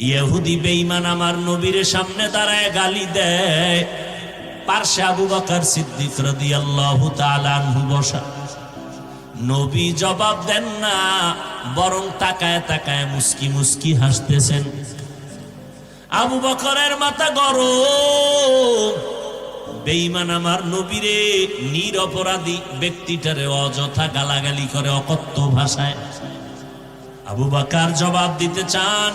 ইহুদি বেঈমান আমার নবীর সামনে দাঁড়ায় গালি দেয়। পার্শ্বে আবু বকর সিদ্দিক রাদিয়াল্লাহু তাআলা আনহু বসা। নবী জবাব দেন না, বরং তাকায় তাকায় মুস্কি মুস্কি হাসতেছেন। আবু বকরের মাথা গরম। বেঈমান আমার নবীরে নিরপরাধী ব্যক্তিটারে অযথা গালাগালি করে অকথ্য ভাষায়। আবু বকর জবাব দিতে চান,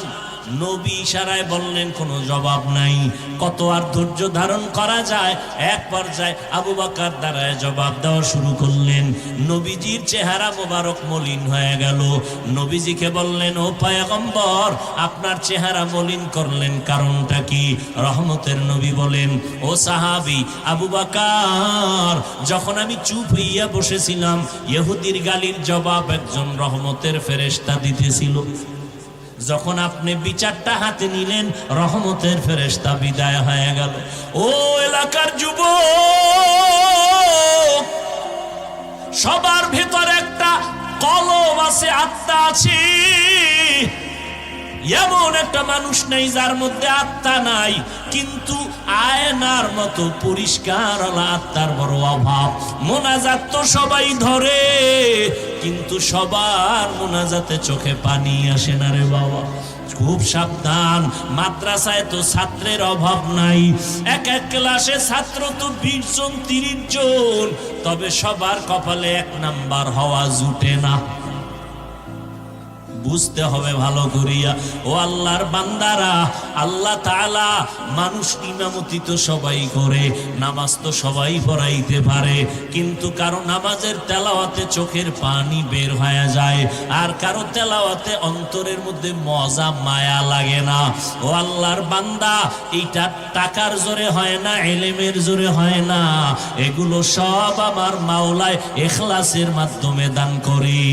নবী ইশারায় বললেন কোনো জবাব নাই। কত আর ধৈর্য ধারণ করা যায়। এক পর্যায়ে আবু বকর দাঁড়ায় জবাব দেওয়া শুরু করলেন। নবীজির চেহারা মোবারক মলিন হয়ে গেল। নবীজিকে বললেন, ও পয়গম্বর, আপনার চেহারা মলিন করলেন কারণটা কি? রহমতের নবী বলেন, ও সাহাবী আবু বকর, যখন আমি চুপ হইয়া বসেছিলাম, ইহুদির গালির জবাব একজন রহমতের ফেরেশতা দিতেছিল। যখন আপনি বিচারটা হাতে নিলেন, রহমতের ফেরেশতা বিদায় হয়ে গেল। ও এলাকার যুবক, সবার ভেতর একটা কলব আছে, আত্মা আছে। এমন একটা মানুষ নেই যার মধ্যে আত্মা নাই, কিন্তু আয়নার মতো পরিষ্কার আত্মার বড় অভাব। মোনাজাত তো সবাই ধরে, কিন্তু সবার মোনাজাতে চোখে পানি আসে না রে বাবা। খুব সাবধান। মাদ্রাসায় তো ছাত্রের অভাব নাই, এক এক ক্লাসে ছাত্র তো 20 জন 30 জন, তবে সবার কপালে 1 নাম্বার হওয়া জুটে না। বুঝতে হবে ভালো করিয়া। ও আল্লাহর বান্দারা, আল্লাহ তাআলা মানুষ ইমামতি তো সবাই করে, নামাজ তো সবাই পড়াইতে পারে, কিন্তু কারো নামাজের তেলাওয়াতে চোখের পানি বের হয়ে যায়, আর কারো তেলাওয়াতে অন্তরের মধ্যে মজা মায়া লাগে না। ও আল্লাহর বান্দা, এইটা টাকার জোরে হয় না, ইলমের জোরে হয় না, এগুলো সব আমার মাওলায় ইখলাসের মাধ্যমে দান করি।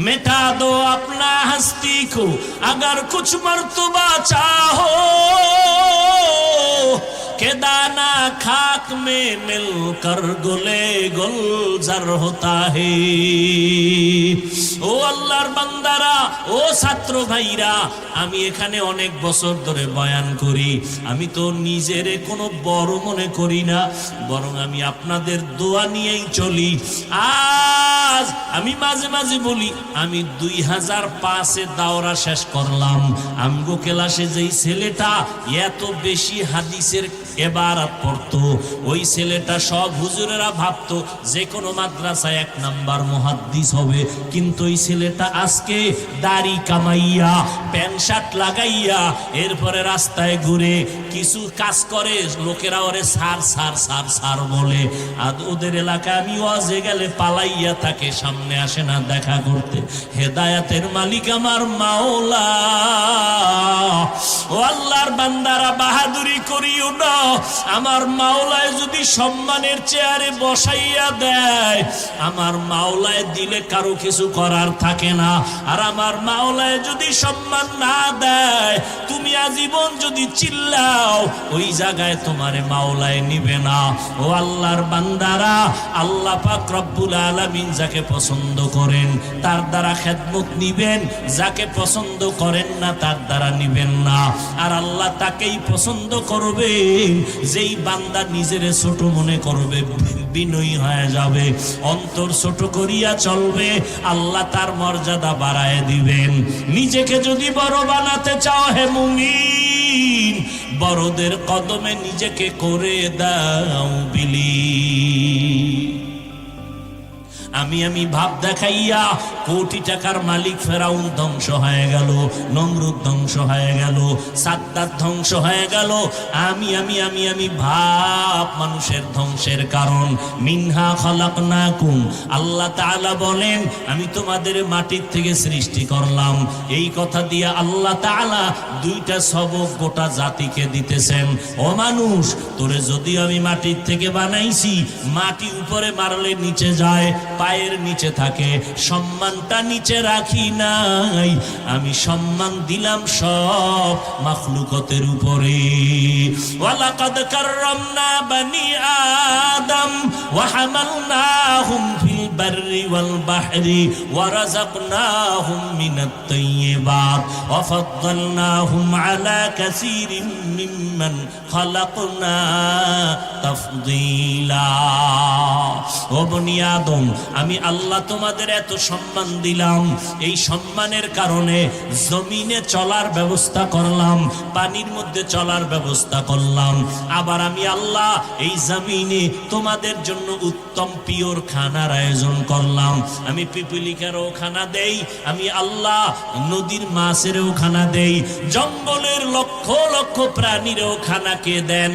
मिटा दो अपना हस्ती को अगर कुछ मर्तबा चाहो, के दाना खाक में मिलकर गुले गुलजार होता है। ও আল্লাহর বান্দারা, ও ছাত্র ভাইরা, আমি এখানে অনেক বছর ধরে বয়ান করি। আমি তো নিজেরে কোনো বড় মনে করি না, বরং আমি আপনাদের দোয়া নিয়েই চলি। আজ আমি মাঝে মাঝে বলি, আমি 2005-এ দাওরা শেষ করলাম। আমগো ক্লাসে যেই ছেলেটা এত বেশি হাদিসের এবারাত পড়তো, ওই ছেলেটা সব হুজুরেরা ভাবতো যে কোনো মাদ্রাসায় 1 নাম্বার মুহাদ্দিস হবে, কিন্তু ওই ছেলেটা আজকে দাড়ি কামাইয়া, প্যান্ট শার্ট লাগাইয়া, এরপরে রাস্তায় ঘুরে কিছু কাজ করে, লোকেরা ওরে সার সার সার সার বলে। আর ওদের এলাকায় আমি ওয়াজে গেলে পালাইয়া থাকে, সামনে আসে না দেখা করতে। হেদায়েতের মালিক আমার মাওলা। ও আল্লাহর বান্দারা, বাহাদুরি করিও না। আমার মাওলায় যদি সম্মানের চেয়ারে বসাইয়া দেয়, আমার মাওলায় দিলে কারো কিছু করার থাকে না। আর আমার মাওলায় যদি সম্মান না দেয়, তুমি আজীবন যদি চিল্লাও, ওই জায়গায় তোমারে মাওলায় নিবে না। ও আল্লাহর বান্দারা, আল্লাহ পাক রব্বুল আলামিন যাকে পছন্দ করেন তার দ্বারা খেদমত নিবেন, যাকে পছন্দ করেন না তার দ্বারা নিবেন না। আর আল্লাহ তাকেই পছন্দ করবেন যেই বান্দা নিজেরে ছোট মনে করবে, বিনয়ী হয়ে যাবে, অন্তর ছোট করিয়া চলবে, আল্লাহ তার মর্যাদা বাড়ায় দিবেন। নিজেকে যদি বড় বানাতে চাও হে মুমিন, বড়দের কদমে নিজেকে করে দাও বিলীন। আমি ভাব দেখাইয়া কোটি টাকার মালিক ফেরাউন ধ্বংস হয়ে গেল, নমরুদ ধ্বংস হয়ে গেল, সাদ্দাত ধ্বংস হয়ে গেল। আমি ভাব মানুষের ধ্বংসের কারণ। মিনহা খালাকনাকুম, আল্লাহ তাআলা বলেন আমি তোমাদের মাটির থেকে সৃষ্টি করলাম। এই কথা দিয়ে আল্লাহ তাআলা 2টা সবক গোটা জাতিকে দিতেছেন। ও মানুষ, তোরে যদি আমি মাটির থেকে বানাইছি, মাটি উপরে মারলে নিচে যায়, পায়ের নিচে থাকে, সম্মানটা নিচে রাখি নাই, আমি সম্মান দিলাম সব মাখলুকতের উপরে। ওয়ালাকাদ কাররামনা বানি আদম ওয়া হামালনাহুম ফিল বাররি ওয়াল বাহরি ওয়া রাযাকনাহুম মিনাত তাইয়্যিবাত ওয়া ফাদ্দালনাহুম আলা কাসীরিন মিম্মান খালাকনা তাফদীলা। ও বনি আদম, আমি আল্লাহ তোমাদের এত সম্মান দিলাম, এই সম্মানের কারণে জমিনে চলার ব্যবস্থা করলাম, পানির মধ্যে চলার ব্যবস্থা করলাম। আবার আমি আল্লাহ এই জমিনে তোমাদের জন্য উত্তম পিওর খানার আয়োজন করলাম। আমি পিপিলিকারও খানা দেই, আমি আল্লাহ নদীর মাছেরও খানা দেই, জঙ্গলের লক্ষ লক্ষ প্রাণীরও খানা কে দেন?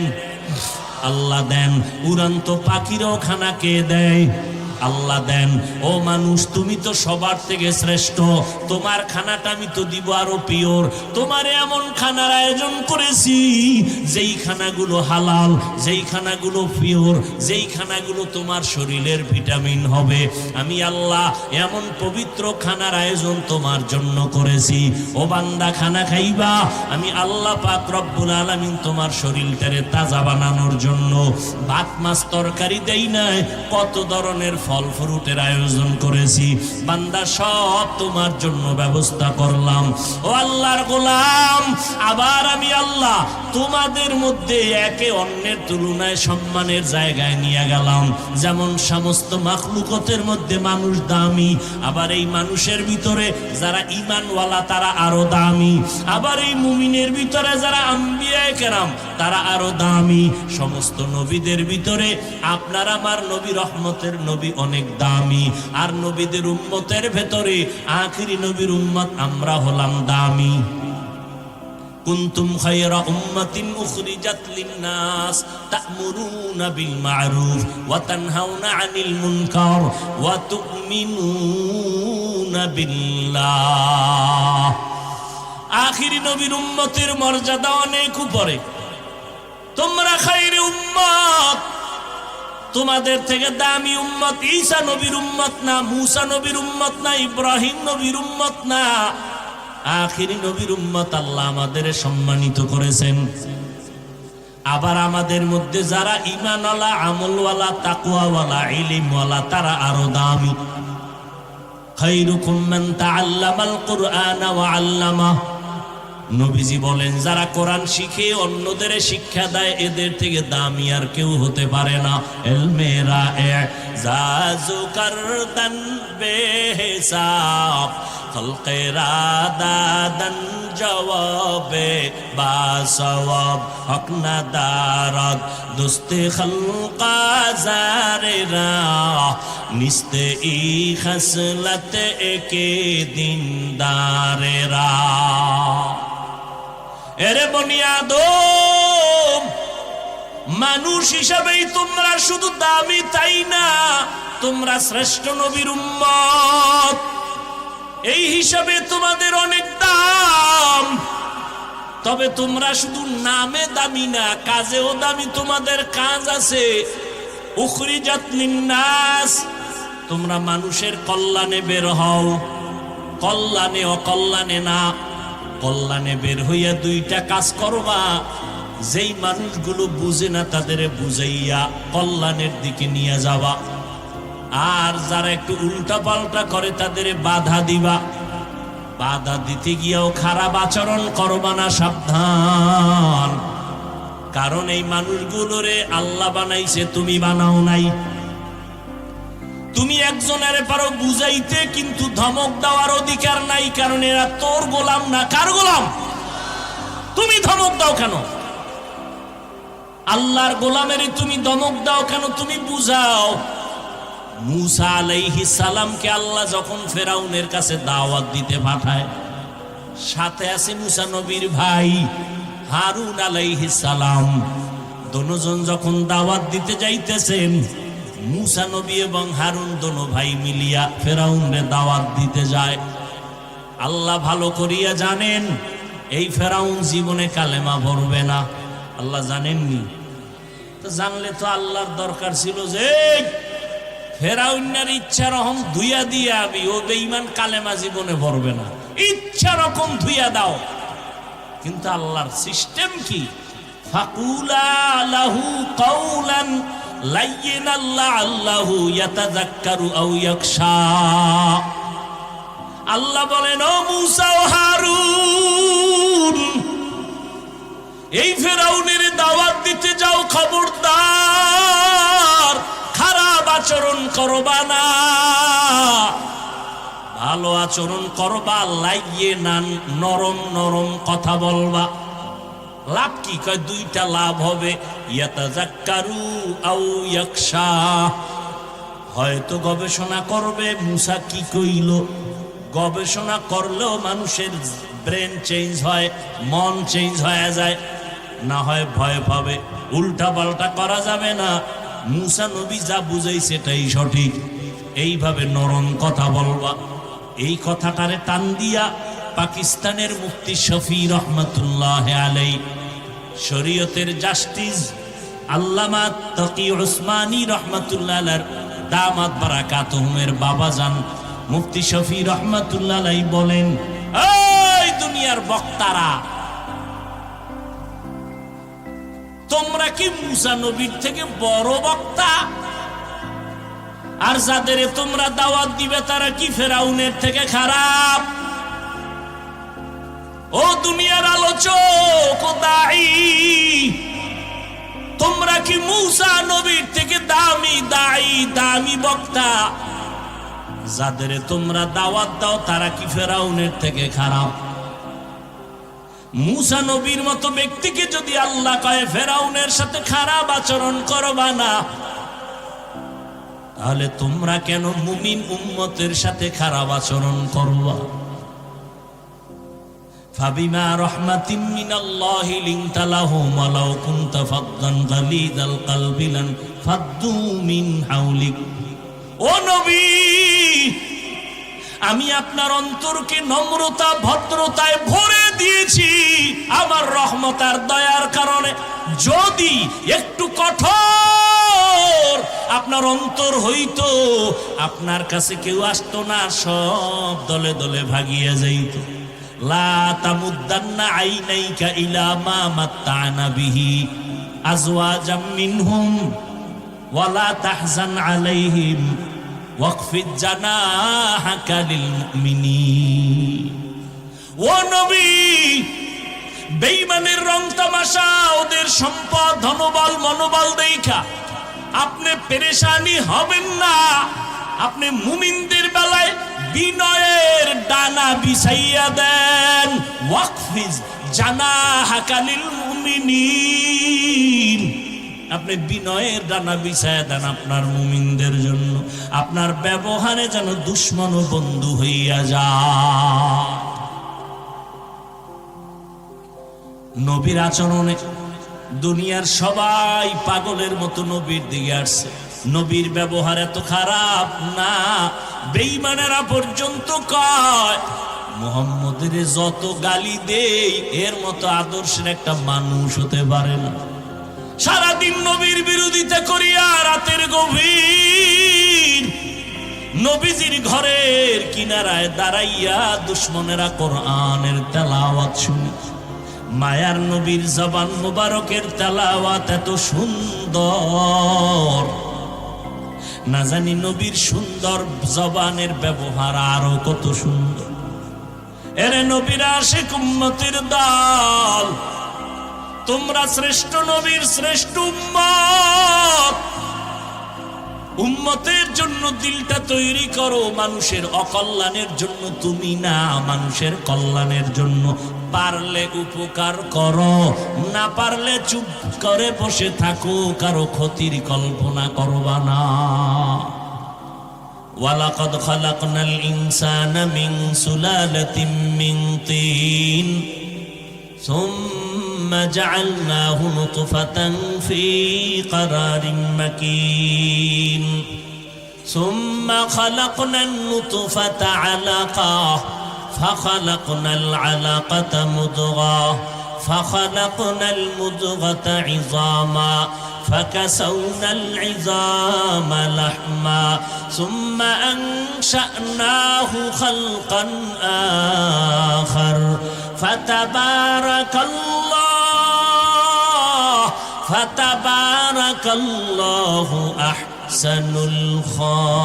আল্লাহ দেন। উড়ন্ত পাখিরও খানা কে দেয়? আল্লাহ দেন। ও মানুষ, তুমি তো সবার থেকে শ্রেষ্ঠ, তোমার খানাটা আমি তো দিব আরো পিওর। তোমার এমন খানার আয়োজন করেছি যেই খানাগুলো হালাল, যেই খানাগুলো পিওর, যেই খানাগুলো তোমার শরীরের ভিটামিন হবে। আমি আল্লাহ এমন পবিত্র খানার আয়োজন তোমার জন্য করেছি। ও বান্দা, খানা খাইবা, আমি আল্লাহ পাক রব্বুল আলামিন তোমার শরীরটারে তাজা বানানোর জন্য ভাত মাছ তরকারি দেই নাই, কত ধরনের ফল ফ্রুটের আয়োজন করেছি। বান্দা, সব তোমার জন্য ব্যবস্থা করলাম। ও আল্লাহর গোলাম, আবার আমি আল্লাহ তোমাদের মধ্যে একে অন্যের তুলনায় সম্মানের জায়গায় নিয়ে গেলাম। যেমন সমস্ত মাখলুকতের মধ্যে মানুষ দামি, আবার এই মানুষের ভিতরে যারা ঈমানওয়ালা তারা আরো দামি, আবার এই মুমিনের ভিতরে যারা আম্বিয়ায়ে কেরাম তারা আরো দামি। সমস্ত নবীদের ভিতরে আপনার আমার নবী রহমতের নবী অনেক দামি, আর নবীদের উম্মতের ভেতরে আখিরি নবীর উম্মত আমরা হলাম দামি। কুনতুম খায়রা উম্মাতিন উখরিজাত লিন-নাস তা'মুরুনা বিল মা'রুফ ওয়া তানহাউনা আনিল মুনকার ওয়া তু'মিনুনা বিল্লাহ। আখিরি নবীর উম্মতের মর্যাদা অনেক উপরে। তোমরা খায়রে উম্মত, তোমাদের থেকে দামি উম্মত ঈসা নবীর উম্মত না, মুসা নবীর উম্মত না, ইব্রাহিম নবীর উম্মত না, আখিরি নবীর উম্মত আল্লাহ আমাদের সম্মানিত করেছেন। আবার আমাদের মধ্যে যারা ঈমানওয়ালা, আমলওয়ালা, তাকওয়াওয়ালা, ইলমওয়ালা তারা আরো দামি। খায়রুকুম মান তাআল্লামাল কুরআনা ওয়া আল্লামাহ। নবীজি বলেন, যারা কোরআন শিখে অন্যদের শিক্ষা দেয় এদের থেকে দামি আর কেউ হতে পারে না। ইলমেরা ইজাজু করদান বেহিসাব খলকেরা দাদান জওয়াবে বাসওয়াব হক না দারাত দুস্তে খলকা জারেরা নিস্তে ই খসলত একে দিনদারেরা। এরে বনি আদম, মানুষ হিসাবেই তোমরা শুধু দামি তাই না, তোমরা শ্রেষ্ঠ নবীর উম্মত, এই হিসাবে তোমাদের অনেক দাম। তবে তোমরা শুধু নামে দামি না, কাজেও দামি। তোমাদের কাজ আছে। উখরিজাত লিন-নাস, তোমরা মানুষের কল্যাণে বের হও, কল্যাণে অকল্যাণে না। কল্যাণে বের হইয়া দুইটা কাজ করবা, যেই মানুষগুলো বুঝে না তাদের বুঝাইয়া কল্যাণের দিকে নিয়ে যাবা, আর যারা একটু উল্টা পাল্টা করে তাদের বাধা দিবা। বাধা দিতে গিয়েও খারাপ আচরণ করবা না, সাবধান। কারণ এই মানুষগুলোরে আল্লাহ বানাইছে, তুমি বানাও নাই। তুমি একজনের পারো বুঝাইতে, কিন্তু ধমক দেওয়ার অধিকার নাই, কারণ এরা তোর গোলাম না। কার গোলাম? তুমি ধমক দাও কেন? আল্লাহর গোলামেরই তুমি ধমক দাও কেন? তুমি বুঝাও। মুসা আলাইহিস সালামকে আল্লাহ যখন ফেরাউনের কাছে দাওয়াত দিতে পাঠায়, সাথে আছে মুসা নবীর ভাই হারুন আলাইহিস সালাম। দুজন যখন দাওয়াত দিতে যাইতেছেন, মুসা নবী এবং হারুন দোনো ভাই মিলিয়া ফেরাউনরে দাওয়াত দিতে যায়। আল্লাহ ভালো করিয়া জানেন এই ফেরাউন জীবনে কালেমা পড়বে না। আল্লাহ জানেননি তো? জানলে তো আল্লাহর দরকার ছিল যে ফেরাউনের ইচ্ছা রকম ধুইয়া দিয়ে আবি, ও বেঈমান কালেমা জীবনে পড়বে না, ইচ্ছা রকম ধুইয়া দাও। কিন্তু আল্লাহর সিস্টেম কি? ফাকুলা লাহু কাওলান লাইয়িনান লাআল্লাহু ইয়াতাযাক্কারু আও ইয়াখশা। আল্লাহ বলেন, ও মূসা ও হারুন, এই ফেরাউনের দাওয়াত দিতে যাও, খবরদার খারাপ আচরণ করবা না, ভালো আচরণ করবা, লাইয়ে না নরম নরম কথা বলবা। লাভ কি? কয় দুইটা লাভ হবে, ইয়াতাযাক্কারু আও ইয়াখশা। হয়তো গবেষণা করবে মূসা কি কইল, গবেষণা করলেও মানুষের ব্রেন চেঞ্জ হয়, মন চেঞ্জ হয়ে যায়, না হয় ভয় পাবে, উল্টা পাল্টা করা যাবে না। মূসা নবী যা বুঝাই সেটাই সঠিক, এইভাবে নরম কথা বলবা। এই কথাটারে টান দিয়া পাকিস্তানের মুফতি শফি রহমাতুল্লাহ আলাইহি, শরীয়তের জাস্টিস আল্লামা তাকি উসমানী রহমাতুল্লাহ আলাইহির দামাত বারাকাতুহুমের বাবাজান মুফতি শফি রহমাতুল্লাহ আলাইহি বলেন, এই দুনিয়ার বক্তারা, তোমরা কি মূসা নবীর থেকে বড় বক্তা? আর যাদের তোমরা দাওয়াত দিবে তারা কি ফেরাউনের থেকে খারাপ? ও দুনিয়ার আলোচক ও দাঈ, তোমরা কি মূসা নবীর থেকে দামি দাঈ, দামি বক্তা? যাদের তোমরা দাওয়াত দাও তারা কি ফেরাউনের থেকে খারাপ? মূসা নবীর মতো ব্যক্তিকে যদি আল্লাহ কয় ফেরাউনের সাথে খারাপ আচরণ করবা না, তাহলে তোমরা কেন মুমিন উম্মতের সাথে খারাপ আচরণ করবা? ফাবিমা রাহমাতিন মিনাল্লাহি লিনতা লাহুম ওয়ালাউ কুনতা ফাদ্দান গালিযাল কলবি লান ফাদ্দু মিন হাওলিক। ও নবী, আমি আপনার অন্তরকে নম্রতা ভদ্রতায় ভরে দিয়েছি আমার রহমত আর দয়ার কারণে। যদি একটু কঠোর আপনার অন্তর হইতো, আপনার কাছে কেউ আসতো না, সব দলে দলে ভাগিয়ে যাইত। লা তামুদ্দান্না আইনাইকা ইলা মা মাত্তানা বিহি আজওয়াজাম মিনহুম ওয়ালা তাহজান আলাইহিম ওয়াকফিদ জানাহাকা লিল মুমিনিন। ও নবী, বেঈমানের রং তামাশা, ওদের সম্পদ ধনবল মনোবল দেখা আপনি পেরেশানি হবেন না। আপনি মুমিনদের বেলায় বিনয়ের ডানা বিছাইয়া দেন। ওয়াকফিজ জানাহাকা লিল মুমিনিন, আপনি বিনয়ের ডানা বিছাইয়া দেন আপনার মুমিনদের জন্য। আপনার ব্যবহারে যেন দুশ্মন ও বন্ধু হইয়া যায়। নবীর আচরণে দুনিয়ার সবাই পাগলের মতো নবীর দিকে আসছে। নবীর ব্যবহার এত খারাপ না, বেঈমানেরা পর্যন্ত কয় মুহাম্মদের যত গালি দেই এর মতো আদর্শের একটা মানুষ হতে পারে না। সারাদিন নবীর বিরোধিতা করিয়া রাতের গভীর নবীজির ঘরের কিনারায় দাঁড়াইয়া দুশ্মনেরা কোরআনের তেলাওয়াত শুনে। মায়ার নবীর জবান মুবারকের তেলাওয়াত এত সুন্দর, না জানি নবীর সুন্দর জবানের ব্যবহার আরো কত সুন্দর। এরে নবীর আশিক উম্মতের দল, তোমরা শ্রেষ্ঠ নবীর শ্রেষ্ঠ উম্মত। উম্মতের জন্য দিলটা তৈরি করো, মানুষের অকল্যাণের জন্য তুমি না, মানুষের কল্যাণের জন্য। পারলে উপকার করো, না পারলে চুপ করে বসে থাকো, কারো ক্ষতির কল্পনা করবা না। ওয়ালাকাদ খালাকনাল ইনসানা মিন সুলালাতিন মিন তিন সুম্মা জাআলনাহু নুতফাতান ফি ক্বারারিন মাকিন সুম্মা খালাকনান নুতফাতা আলাকা فخلقنا العلقة مضغة فخلقنا المضغة عظاما فكسونا العظام لحما ثم أنشأناه خلقا آخر فتبارك الله أحسن الخالقين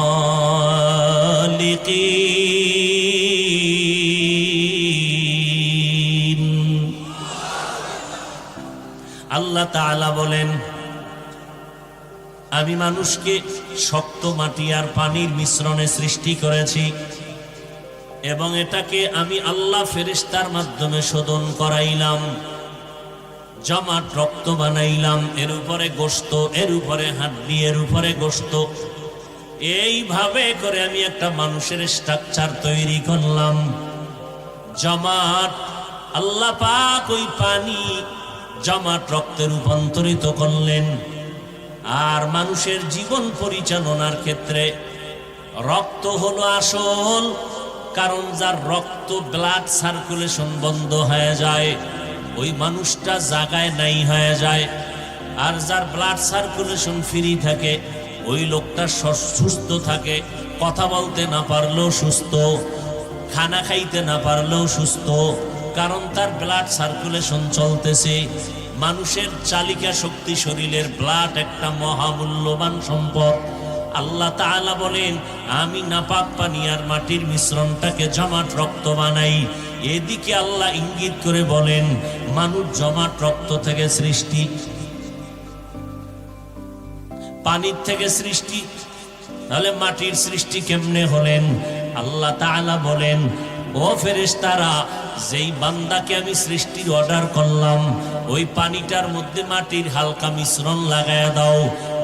আল্লাহ তাআলা বলেন, আমি মানুষকে শক্ত মাটি আর পানির মিশ্রণে সৃষ্টি করেছি এবং এটাকে আমি আল্লাহ ফেরেশতার মাধ্যমে শোধন করাইলাম, জমাট রক্ত বানাইলাম, এর উপরে গোশত, এর উপরে হাড্ডি, এর উপরে গোশত, এইভাবে করে আমি একটা মানুষের স্ট্রাকচার তৈরি করলাম। জমাট আল্লাহ পাক ওই পানি জমাট রক্তে রূপান্তরিত করলেন। আর মানুষের জীবন পরিচালনার ক্ষেত্রে রক্ত হলো আসল, কারণ যার রক্ত ব্লাড সার্কুলেশন বন্ধ হয়ে যায় ওই মানুষটা জায়গায় নাই হয়ে যায়, আর যার ব্লাড সার্কুলেশন ফ্রি থাকে ওই লোকটা সুস্থ থাকে, কথা বলতে না পারলেও সুস্থ, খানা খাইতে না পারলেও সুস্থ, কারণ তার ব্লাড সার্কুলেশন চলতেছে। মানুষের চালিকা শক্তি, শরীরের ব্লাড একটা মহামূল্যবান সম্পদ। আল্লাহ তাআলা বলেন, আমি নাপাক পানি আর মাটির মিশ্রণটাকে জমাট রক্ত বানাই। এদিকে আল্লাহ ইঙ্গিত করে বলেন, মানুষ জমাট রক্ত থেকে সৃষ্টি, পানির থেকে সৃষ্টি, তাহলে মাটির সৃষ্টি কেমনে হলেন? আল্লাহ তাআলা বলেন, ও ফেরেশতারা, যেই বান্দাকে আমি সৃষ্টির অর্ডার করলাম ওই পানিটার মধ্যে মাটির হালকা মিশ্রণ লাগায়া দাও।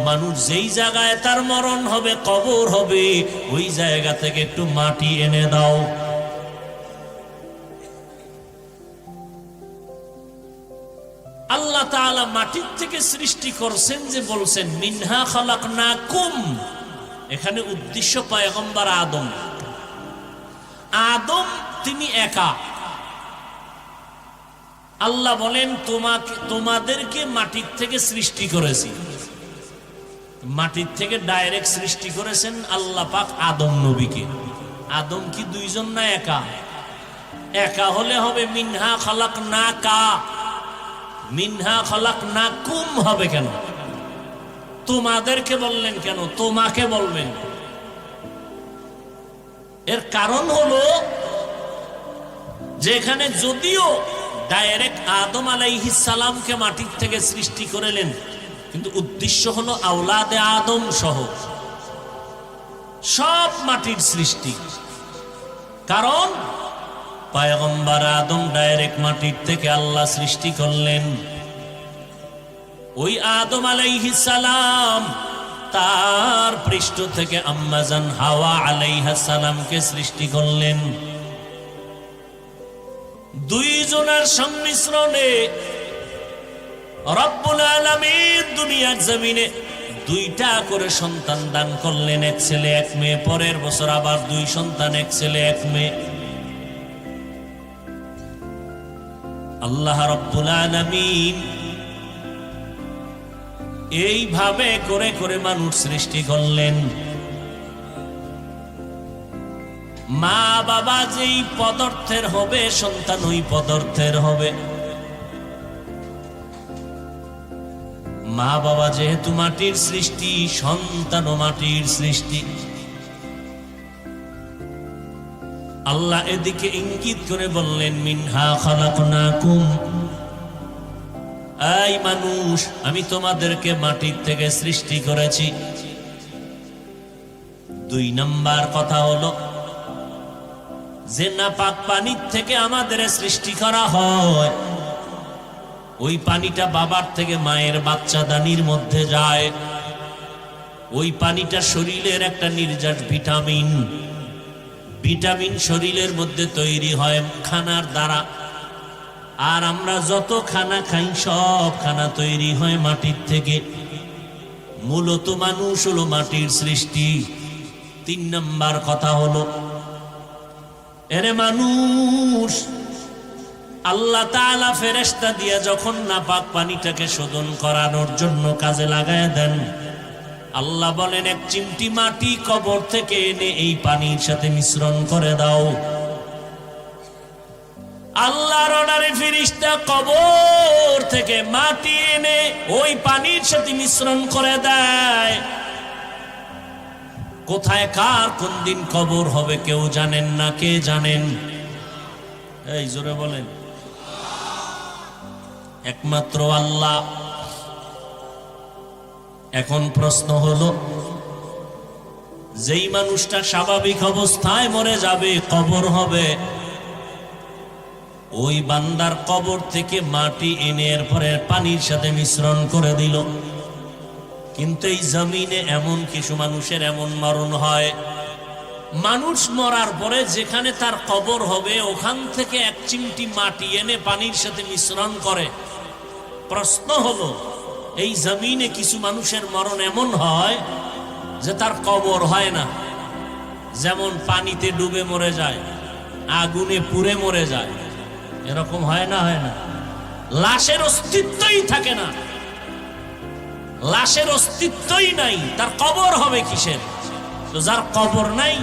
মানুষ যেই জায়গায় তার মরণ হবে, কবর হবে, ওই জায়গা থেকে একটু মাটি এনে দাও। আল্লাহ তাআলা মাটির থেকে সৃষ্টি করছেন, যে বলছেন মিনহা খালাকনাকুম, এখানে উদ্দেশ্য পয়গম্বর আদম। আদম তিনি একা। আল্লাহ বলেন, তোমাদেরকে মাটির থেকে সৃষ্টি করেছি। মাটির থেকে ডাইরেক্ট সৃষ্টি করেছেন আল্লাহ পাক আদম নবীকে। আদম কি দুইজন না একা? একা হলে হবে মিনহা খালাকনাকা, মিনহা খালাকনাকুম হবে কেন? তোমাদেরকে বললেন কেন? তোমাকে বলবেন। এর কারণ হলো যেখানে যদিও ডাইরেক্ট আদম আলাইহিস সালামকে মাটির থেকে সৃষ্টি করলেন, কিন্তু উদ্দেশ্য হলো আওলাদে আদম সহ সব মাটির সৃষ্টি। কারণ পয়গম্বর আদম ডাইরেক্ট মাটির থেকে আল্লাহ সৃষ্টি করলেন। ওই আদম আলাইহিস সালাম তার পৃষ্ঠ থেকে আম্মা জান হাওয়া আলাইহিস সালামকে সৃষ্টি করলেন। দুইজনের সংমিশ্রণে রব্বুল আলামিন দুনিয়ার জমিনে দুইটা করে সন্তান দান করলেন, এক ছেলে এক মেয়ে। পরের বছর আবার দুই সন্তান, এক ছেলে এক মেয়ে। আল্লাহ রব্বুল আলামিন এইভাবে করে করে মানুষ সৃষ্টি করলেন। মা বাবা যেই পদার্থের হবে, সন্তান ওই পদার্থের হবে। মা বাবা যেহেতু মাটির সৃষ্টি, সন্তানও মাটির সৃষ্টি। আল্লাহ এদিকে ইঙ্গিত করে বললেন, মিনহা খালাকনাকুম, এই মানুষ, আমি তোমাদেরকে মাটির থেকে সৃষ্টি করেছি। দুই নাম্বার কথা হলো যে নাপাক পানির থেকে আমাদের সৃষ্টি করা হয়, ওই পানিটা বাবার থেকে মায়ের বাচ্চাদানির মধ্যে যায়। ওই পানিটা শরীরের একটা নির্যাস ভিটামিন, ভিটামিন শরীরের মধ্যে তৈরি হয় খানার দ্বারা। আর আমরা যত খানা খাই সব খানা তৈরি হয় মাটির থেকে। মূলত মানুষ হলো মাটির সৃষ্টি। তিন নাম্বার কথা হলো, এরে মানুষ, আল্লাহ তাআলা ফেরেশতা দিয়ে যখন নাপাক পানিটাকে শোধন করানোর জন্য কাজে লাগায় দেন, আল্লাহ বলেন এক চিমটি মাটি কবর থেকে এনে এই পানির সাথে মিশ্রণ করে দাও। আল্লাহর অর্ডারে ফেরেশতা কবর থেকে মাটি এনে ওই পানির সাথে মিশ্রণ করে দেয়। কোথায় কার কোন দিন কবর হবে কেউ জানেন না। কে জানেন? এই জোরে বলেন, একমাত্র আল্লাহ। এখন প্রশ্ন হলো, যেই মানুষটা স্বাভাবিক অবস্থায় মরে যাবে, কবর হবে, ওই বান্দার কবর থেকে মাটি এনে এরপরে পানির সাথে মিশ্রণ করে দিল। কিন্তু এই জমিনে এমন কিছু মানুষের এমন মরণ হয়, মানুষ মরার পরে যেখানে তার কবর হবে ওখান থেকে এক চিমটি মাটি এনে পানির সাথে মিশ্রণ করে। প্রশ্ন হলো, এই জমিনে কিছু মানুষের মরণ এমন হয় যে তার কবর হয় না। যেমন পানিতে ডুবে মরে যায়, আগুনে পুড়ে মরে যায়, এরকম হয় না? হয় না? লাশের অস্তিত্বই থাকে না, লাশের অস্তিত্বই নাই, তার কবর হবে কিসের? তো যার কবর নাই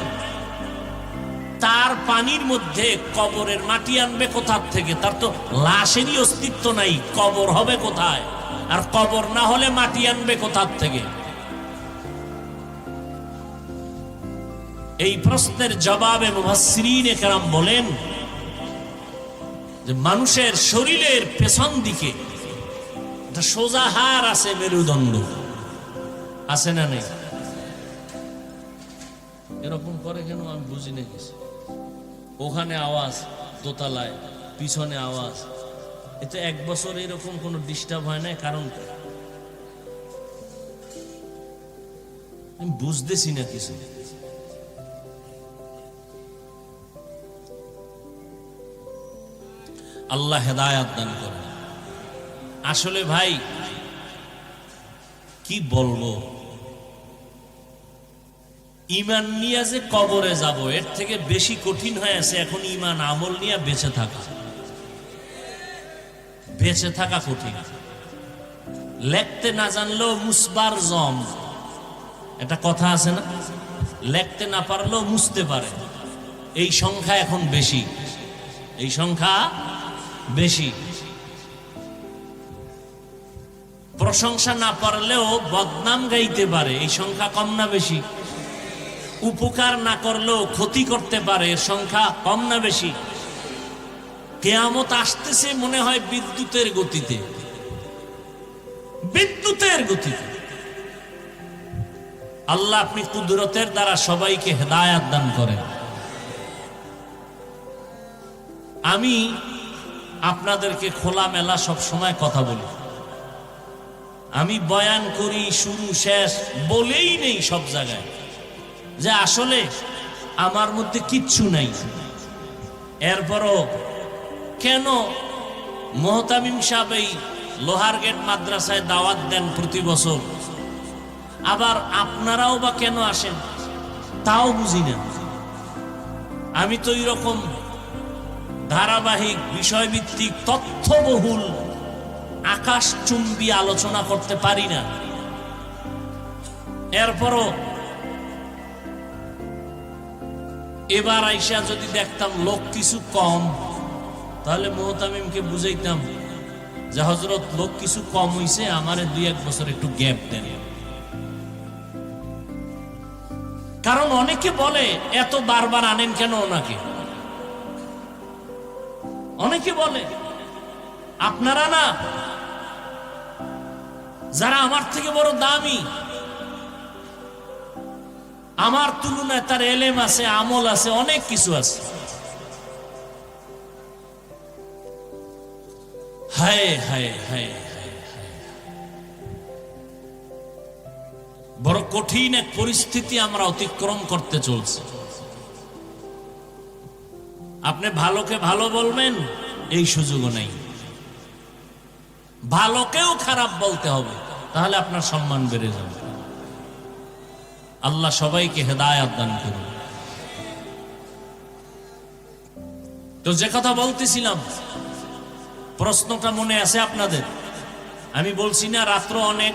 তার পানির মধ্যে কবরের মাটি আনবে কোথার থেকে? তার তো লাশেরই অস্তিত্ব নাই, কবর হবে কোথায়? আর কবর না হলে মাটি আনবে কোথার থেকে? এই প্রশ্নের জবাবে মুফাসসিরিনে কেরাম বলেন যে মানুষের শরীরের পেছন দিকে একটা সোজা হাড় আছে, মেরুদণ্ড আছে না নেই? এরকম করে কেন আমি বুঝি না কিছু। ওখানে আওয়াজ, দোতলায় পিছনে আওয়াজ, এতে 1 বছর এরকম কোনো ডিস্টার্ব হয় না। কারণ আমি বুঝতেছি না কিছু। আল্লাহ হেদায়াত দান করে। আসলে ভাই কি বলবো, ঈমান নিয়ে যে কবরে যাব এর থেকে বেশি কঠিন হয়ে আছে এখন ঈমান আমল নিয়ে বেঁচে থাকা। বেঁচে থাকা কঠিন। লেখতে না জানলেও মুসবার জম, একটা কথা আছে না? লেখতে না পারলেও মুছতে পারে। এই সংখ্যা এখন বেশি, এই সংখ্যা বেশি। প্রশংসা না পারলেও বদনাম গাইতে পারে, এই সংখ্যা কম না বেশি? উপকার না করলেও ক্ষতি করতে পারে, এর সংখ্যা কম না বেশি? কিয়ামত আসতেছে মনে হয় বিদ্যুতের গতিতে, বিদ্যুতের গতিতে। আল্লাহ আপনি কুদরতের দ্বারা সবাইকে হেদায়াত দান করেন। আমি আপনাদেরকে খোলামেলা সব সময় কথা বলি, আমি বয়ান করি, শুরু শেষ বলেই নেই সব জায়গায় যে আসলে আমার মধ্যে কিচ্ছু নাই। এরপরও কেন মুহতামিম সাহেব এই লোহার গেট মাদ্রাসায় দাওয়াত দেন প্রতি বছর, আবার আপনারাও বা কেন আসেন তাও বুঝি না। আমি তো এরকম ধারাবাহিক বিষয়ভিত্তিক তথ্যবহুল আকাশচুম্বী আলোচনা করতে পারি না। এরপরও এবার আইসা যদি দেখতাম লোক কিছু কম, তাহলে মুহতামিমকে বুঝাইতাম যে হযরত লোক কিছু কম হইছে, আমারে 2-1 বছর একটু গ্যাপ দেন। কারণ অনেকে বলে এত বারবার আনেন কেন ওনাকে? অনেকে বলে আপনারা না, যারা আমার থেকে বড় দামি, আমার তুলনায় তার এলেম আছে, আমল আছে, অনেক কিছু আছে। হায় হায় হায়, বড় কঠিন এক পরিস্থিতি আমরা অতিক্রম করতে চলছে। আপনি ভালোকে ভালো বলবেন এই সুযোগও নেই, ভালোকেও খারাপ বলতে হবে, তাহলে আপনার সম্মান বেড়ে যাবে। আল্লাহ সবাইকে হেদায়াত দান করুন। তো যে কথা বলতেছিলাম, প্রশ্নটা মনে আছে আপনাদের? আমি বলছি না রাত্র অনেক,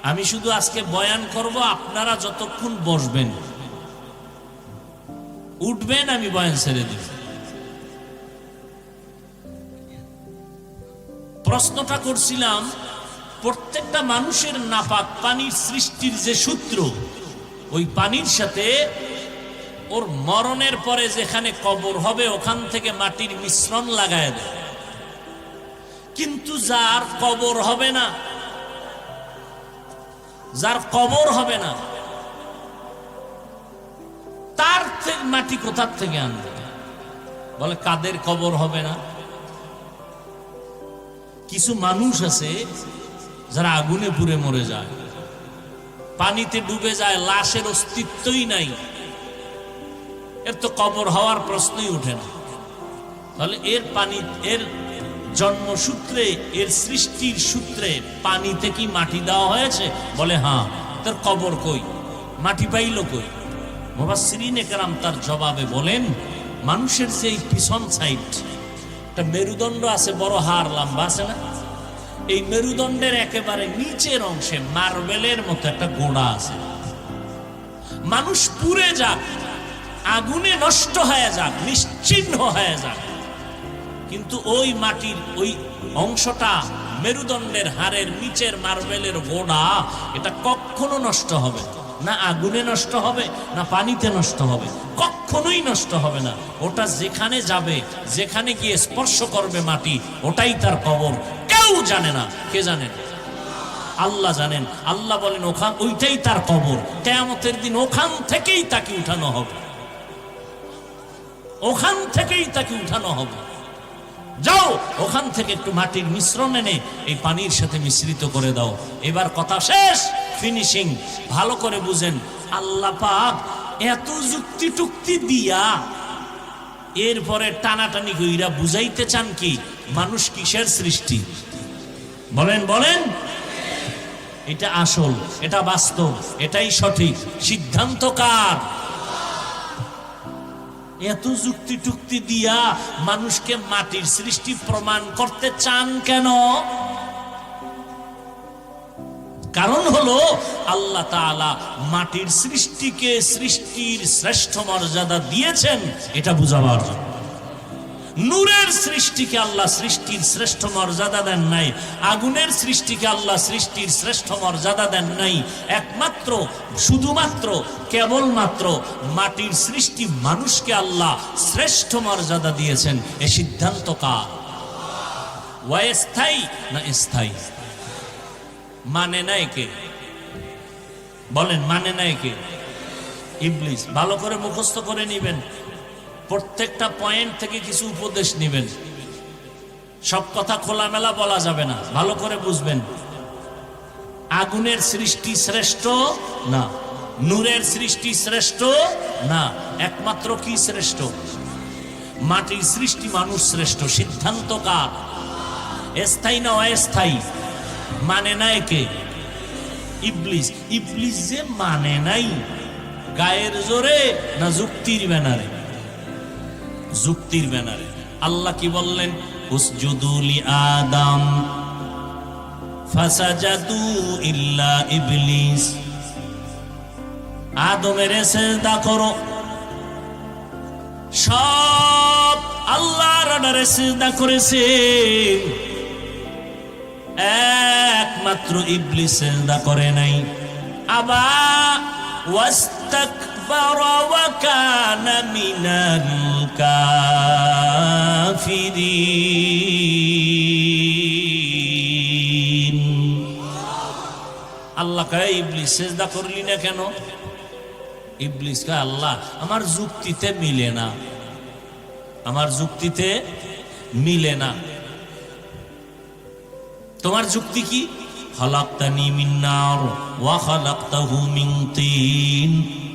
আমি শুধু আজকে বয়ান করব, আপনারা যতক্ষণ বসবেন, উঠবেন, আমি বয়ান ছেড়ে দিব। প্রশ্নটা করছিলাম, প্রত্যেকটা মানুষের নাপাক পানির সৃষ্টির যে সূত্র, ওই পানির সাথে ওর মরণের পরে যেখানে কবর হবে ওখান থেকে মাটির মিশ্রণ লাগায় দেয়। কিন্তু যার কবর হবে না, যার কবর হবে না, তার মাটি কোথার থেকে আনবে? বলে কাদের কবর হবে না? কিছু মানুষ আছে যারা আগুনে পুড়ে মরে যায়, পানিতে ডুবে যায়, লাশের অস্তিত্বই নাই, এর তো কবর হওয়ার প্রশ্নই ওঠে না। তাহলে এর পানি, এর জন্মসূত্রে, এর সৃষ্টির সূত্রে পানিতে কি মাটি দেওয়া হয়েছে? বলে হ্যাঁ। তার কবর কই? মাটি পাইল কই? মুফাসসিরিনে কেরাম তার জবাবে বলেন, মানুষের যে পিছন সাইড একটা মেরুদণ্ড আছে, বড় হাড় লম্বা আছে না, এই মেরুদণ্ডের একেবারে নিচের অংশে মার্বেলের মতো একটা গোড়া আছে। মানুষ পুড়ে যাক, আগুনে নষ্ট হয়ে যাক, নিশ্চিহ্ন হয়ে যাক, কিন্তু ওই মাটির ওই অংশটা, মেরুদণ্ডের হাড়ের নিচের মার্বেলের গোড়া, এটা কখনো নষ্ট হবে না। আগুনে নষ্ট হবে না পানিতে নষ্ট হবে, কখনোই নষ্ট হবে না। ওটা যেখানে যাবে, যেখানে গিয়ে স্পর্শ করবে মাটি, ওটাই তার কবর। কেউ জানে না। কে জানেন? আল্লাহ জানেন। আল্লাহ বলেন ওইটাই তার কবর। কিয়ামতের দিন ওখান থেকেই তাকে উঠানো হবে, ওখান থেকেই তাকে উঠানো হবে। যাও ওখান থেকে একটু মাটির মিশ্রণ এনে এই পানির সাথে মিশ্রিত করে দাও। এবার কথা শেষ, ফিনিশিং। ভালো করে বুঝেন, আল্লাহ পাক এত যুক্তি টুক্তি দিয়া এরপরে টানাটানি কইরা বুঝাইতে চান কি মানুষ কিসের সৃষ্টি? বলেন বলেন। এটা আসল, এটা বাস্তব, এটাই সঠিক। সিদ্ধান্ত কার? এত যুক্তি টুক্তি দিয়া মানুষকে মাটির সৃষ্টি প্রমাণ করতে চান কেন? কারণ হলো আল্লাহ তাআলা মাটির সৃষ্টিকে সৃষ্টির শ্রেষ্ঠ মর্যাদা দিয়েছেন, এটা বুঝাবার জন্য। নূরের সৃষ্টিকে আল্লাহ সৃষ্টির শ্রেষ্ঠ মর্যাদা দেন নাই, আগুনের সৃষ্টিকে আল্লাহ সৃষ্টির শ্রেষ্ঠ মর্যাদা দেন নাই। একমাত্র, শুধুমাত্র, কেবলমাত্র মাটির সৃষ্টি মানুষকে আল্লাহ শ্রেষ্ঠ মর্যাদা দিয়েছেন। এ সিদ্ধান্ত কার? অস্থায়ী না স্থায়ী? মানে নাই কে? বলেন, মানে নাই কে? ইবলিস। ভালো করে মুখস্থ করে নিবেন, প্রত্যেকটা পয়েন্ট থেকে কিছু উপদেশ নেবেন। সব কথা খোলামেলা বলা যাবে না, ভালো করে বুঝবেন। আগুনের সৃষ্টি শ্রেষ্ঠ না, নূরের সৃষ্টি শ্রেষ্ঠ না, একমাত্র কি শ্রেষ্ঠ? মাটির সৃষ্টি মানুষ শ্রেষ্ঠ। সিদ্ধান্ত কার? স্থায়ী না অস্থায়ী? মানে নাই কে? ইবলিস। ইবলিস যে মানে নাই, গায়ের জোরে না যুক্তির ব্যানারে? যুক্তির ব্যানারে। আল্লাহ কি বললেন? উসজুদু লি আদম ফাসাজাদু ইল্লা ইবলিস। আদমের সিজদা করো। সব আল্লাহর অর্ডারে সিজদা করেছে, একমাত্র ইবলিস সিজদা করে নাই। আবা ওয়াস্তাকবারা ওয়া কানা মিনাল কাফিরিন। আল্লাহ কয় ইবলিস সিজদা করলি না কেন? ইবলিস কয় আল্লাহ আমার যুক্তিতে মিলে না, আমার যুক্তিতে মিলে না। তোমার যুক্তি কি? খালাকতানি মিন নার ওয়া খালাকতাহু মিন তিন।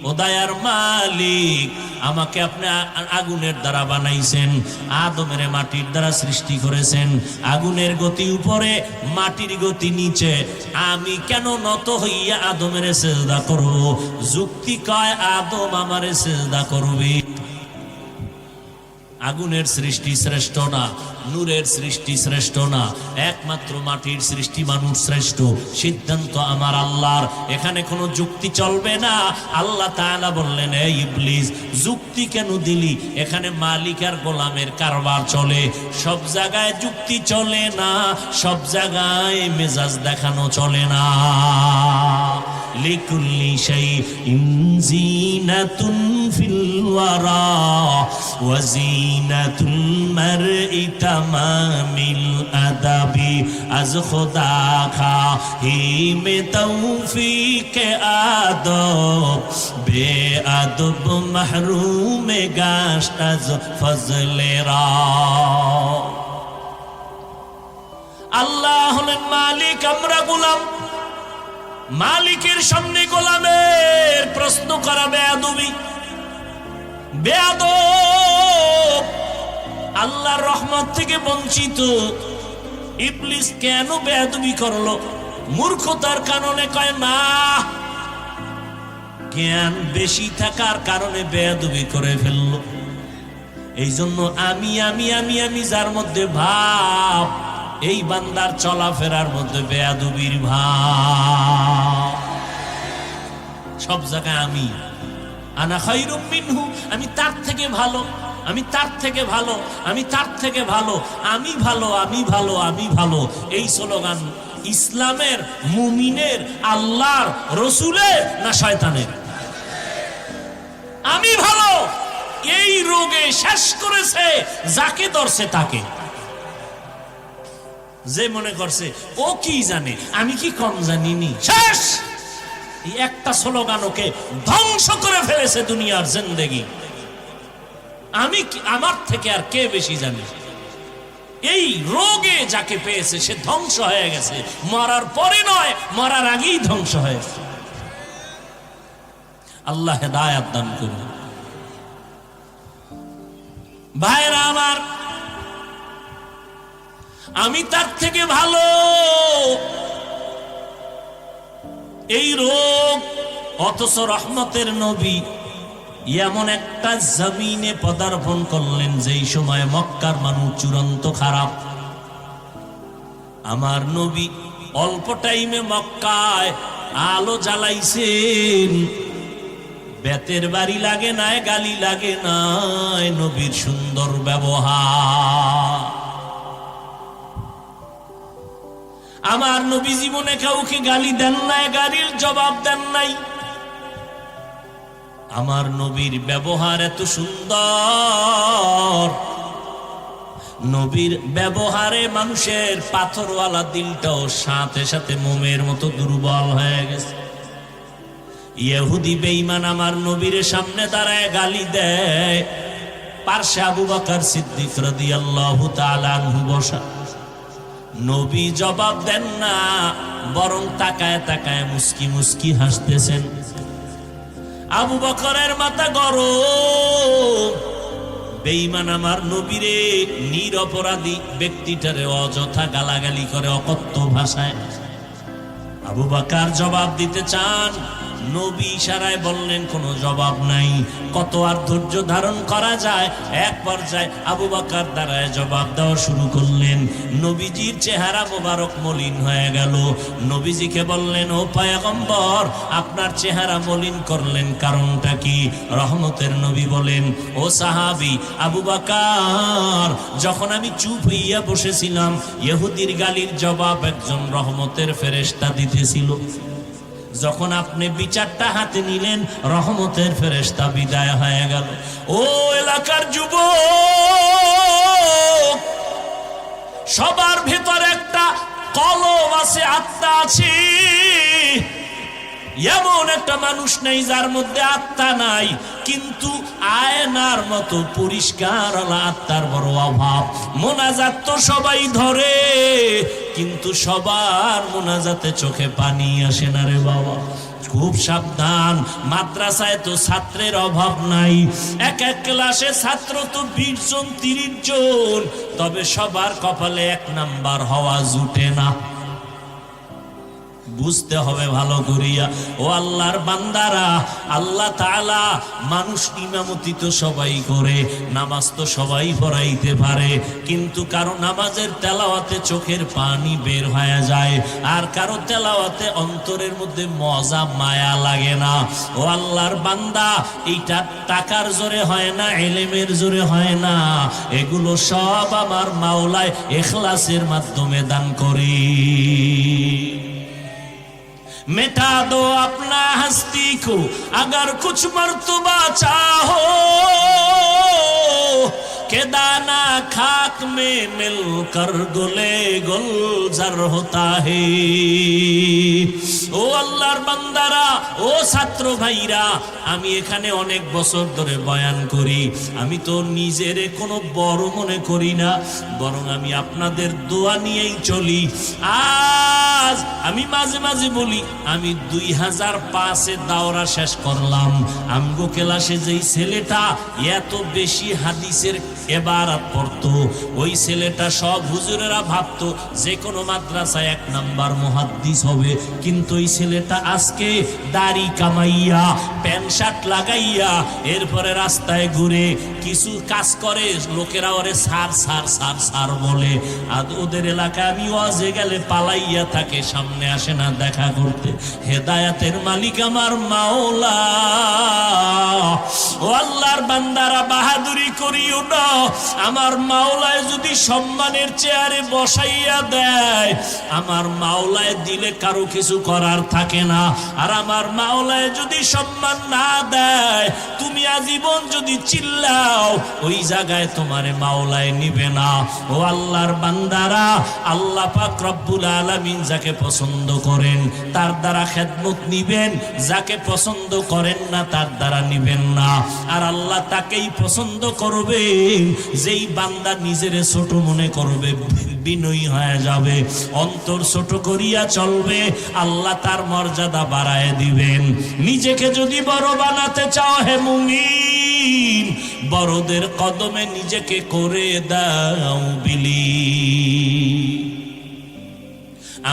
ও দয়ার মালিক, আমাকে আপনি আগুনের দ্বারা বানাইছেন, আদমের মাটির দ্বারা সৃষ্টি করেছেন। আগুনের গতি উপরে, মাটির গতি নিচে, আমি কেন নত হইয়া আদমের সিজদা করব? যুক্তি কয় আদম আমারে সিজদা করবে। আগুনের সৃষ্টি শ্রেষ্ঠ না, নূরের সৃষ্টি শ্রেষ্ঠ না, একমাত্র মাটির সৃষ্টি মানুষ শ্রেষ্ঠ। সিদ্ধান্ত আমার আল্লাহর, এখানে কোনো যুক্তি চলবে না। আল্লাহ তাআলা বললেন, এই ইবলিস, যুক্তি কেন দিলি? এখানে মালিক আর গোলামের কারবার চলে, সব জায়গায় যুক্তি চলে না, সব জায়গায় মেজাজ দেখানো চলে না। লিকুল্লি শাইইন জিনাতুন ফিল ওয়ারা ওয়া জিনাতুল মারই তামামিল আদাবি আজ খুদা খাহি মে তৌফিক আদব বে আদব মাহরুম গাশত আজ ফজলে রা। আল্লাহ হলেন মালিক, আমরা গোলাম। মালিকের সামনে গোলামের প্রশ্ন করা বেয়াদবি, বেয়াদব, আল্লাহর রহমত থেকে বঞ্চিত। ইবলিস কেন বেয়াদবি করলো? মূর্খতার কারণে? কয় না, জ্ঞান বেশি থাকার কারণে বেয়াদবি করে ফেললো। এই জন্য আমি আমি আমি আমি যার মধ্যে ভাব, এই বান্দার চলাফেরার মধ্যে বেয়াদবির ভাব। সব জায়গায় আমি, আনা খায়রুম মিনহু, আমি তার থেকে ভালো, আমি তার থেকে ভালো, আমি তার থেকে ভালো, আমি ভালো, আমি ভালো, আমি ভালো। এই স্লোগান ইসলামের, মুমিনের, আল্লাহর, রসুলের না শয়তানের? আমি ভালো, এই রোগে শেষ করেছে যাকে ধরছে তাকে। যে মনে করছে ও কি জানে, আমি কি কম জানিনি, শেষ। এই একটা স্লোগান ওকে ধ্বংস করে ফেলেছে দুনিয়ার জিন্দেগি। আমি আমার থেকে আর কে বেশি জানে? এই রোগে যাকে পেয়েছে সে ধ্বংস হয়ে গেছে, মরার পরে নয়, মরার আগেই ধ্বংস হয়েছে। আল্লাহ হেদায়েত দান করুন। ভাইরা আমার, আমি তার থেকে ভালো, এই রোগ। অথচ রহমতের নবী এমন একটা জমিনে পদার্পণ করলেন যেই সময় মক্কার মানুষ চূড়ান্ত খারাপ। আমার নবী অল্প টাইমে মক্কায় আলো জ্বালাইছেন। বেতের বাড়ি লাগে নাই, গালি লাগে নাই, নবীর সুন্দর ব্যবহার। আমার নবী জীবনে কাউকে গালি দেন নাই, গালির জবাব দেন নাই। আমার নবীর ব্যবহার এত সুন্দর, নবীর ব্যবহারে মানুষের পাথরওয়ালা দিলটাও সাথে সাথে মোমের মতো দুর্বল হয়ে গেছে। ইহুদি বেঈমান আমার নবীর সামনে দাঁড়ায় গালি দেয়, পার্শ্বে আবু বকর সিদ্দিক রাদিয়াল্লাহু তাআলা আনহু বসা। নবী জবাব দেন না, বরং তাকায় তাকায় মুস্কি মুস্কি হাসতেছেন। আবু বকরের মাথা গরম। বেঈমান আমার নবীরে, নিরপরাধী ব্যক্তিটারে অযথা গালাগালি করে অকথ্য ভাষায়। আবু বকর জবাব দিতে চান, নবী ইশারায় বললেন কোনো জবাব নাই। কত আর ধৈর্য ধারণ করা যায়? এক পর্যায়ে আবু বকর দাঁড়ায় জবাব দেওয়া শুরু করলেন। নবীজির চেহারা মোবারক মলিন হয়ে গেল। নবীজিকে বললেন, ও পয়গম্বর, আপনার চেহারা মলিন করলেন কারণটা কি? রহমতের নবী বলেন, ও সাহাবী আবু বকর, যখন আমি চুপ হইয়া বসেছিলাম, ইহুদির গালির জবাব একজন রহমতের ফেরেশতা দিতেছিল। যখন আপনি বিচারটা হাতে নিলেন, রহমতের ফেরেশতা বিদায় হয়ে গেল। ও এলাকার যুবক, সবার ভেতর একটা কলব আছে, আত্মা আছে। এমন একটা মানুষ নেই যার মধ্যে আত্মা নাই, কিন্তু আয়নার মতো পরিষ্কার আত্মার বড় অভাব। মোনাজাত তো সবাই ধরে, কিন্তু সবার মোনাজাতে চোখে পানি আসে না রে বাবা। খুব সাবধান, মাদ্রাসায় তো ছাত্রের অভাব নাই। এক এক ক্লাসে ছাত্র তো 20 জন 30 জন, তবে সবার কপালে 1 নাম্বার হওয়া জুটে না। বুঝতে হবে ভালো করিয়া। ও আল্লাহর বান্দারা, আল্লাহ তাআলা মানুষ ইমামতি তো সবাই করে, নামাজ তো সবাই পড়াইতে পারে, কিন্তু কারো নামাজের তেলাওয়াতে চোখের পানি বের হয়ে যায়, আর কারো তেলাওয়াতে অন্তরের মধ্যে মজা মায়া লাগে না। ও আল্লাহর বান্দা, এইটা টাকার জোরে হয় না, ইলমের জোরে হয় না, এগুলো সব আমার মাওলায় ইখলাসের মাধ্যমে দান করি। मिटा दो अपना हस्ती को अगर कुछ मर्तबा चाहो, के दाना खाक में मिलकर गुले गुलजार होता है। ও আল্লাহর বান্দারা, ও ছাত্র ভাইরা, আমি এখানে অনেক বছর ধরে বয়ান করি, আমি তো নিজেরে কোনো বড় মনে করি না, বরং আমি আপনাদের দোয়া নিয়েই চলি। আজ আমি মাঝে মাঝে বলি, আমি 2005-এ দাওরা শেষ করলাম। আমগো ক্লাসে যেই ছেলেটা এত বেশি হাদিসের এবারাত পড়তো, ওই ছেলেটা সব হুজুরেরা ভাবতো যে কোনো মাদ্রাসায় 1 নাম্বার মুহাদ্দিস হবে, কিন্তু ওই ছেলেটা আজকে দাড়ি কামাইয়া প্যান্ট শার্ট লাগাইয়া এরপরে রাস্তায় ঘুরে কিছু কাজ করে, লোকেরা ওরে সার সার সার সার বলে, আর ওদের এলাকায় আমি ওয়াজে গেলে পালাইয়া থাকে, সামনে আসে না দেখা করতে। হেদায়াতের মালিক আমার মাওলা। ও আল্লাহর বান্দারা, বাহাদুরি করিও না। আমার মাওলায় যদি সম্মানের চেয়ারে বসাইয়া দেয়, আমার মাওলায় দিলে কারো কিছু করার থাকে না, আর আমার মাওলায় যদি সম্মান না দেয়, তুমি আজীবন যদি চিল্লাও, ওই জায়গায় তোমারে মাওলায় নিবে না। ও আল্লাহর বান্দারা, আল্লাহ পাক রব্বুল আলামিন যাকে পছন্দ করেন তার দ্বারা খেদমত নিবেন, যাকে পছন্দ করেন না তার দ্বারা নিবেন না। আর আল্লাহ তাকেই পছন্দ করবে যেই বান্দা নিজের ছোট মনে করবে, বিনয়ী হয়ে যাবে, অন্তর ছোট করিয়া চলবে, আল্লাহ তার মর্যাদা বাড়ায় দিবেন। নিজেকে যদি বড় বানাতে চাও হে মুমিন, বড়দের কদমে নিজেকে করে দাও বিলীন।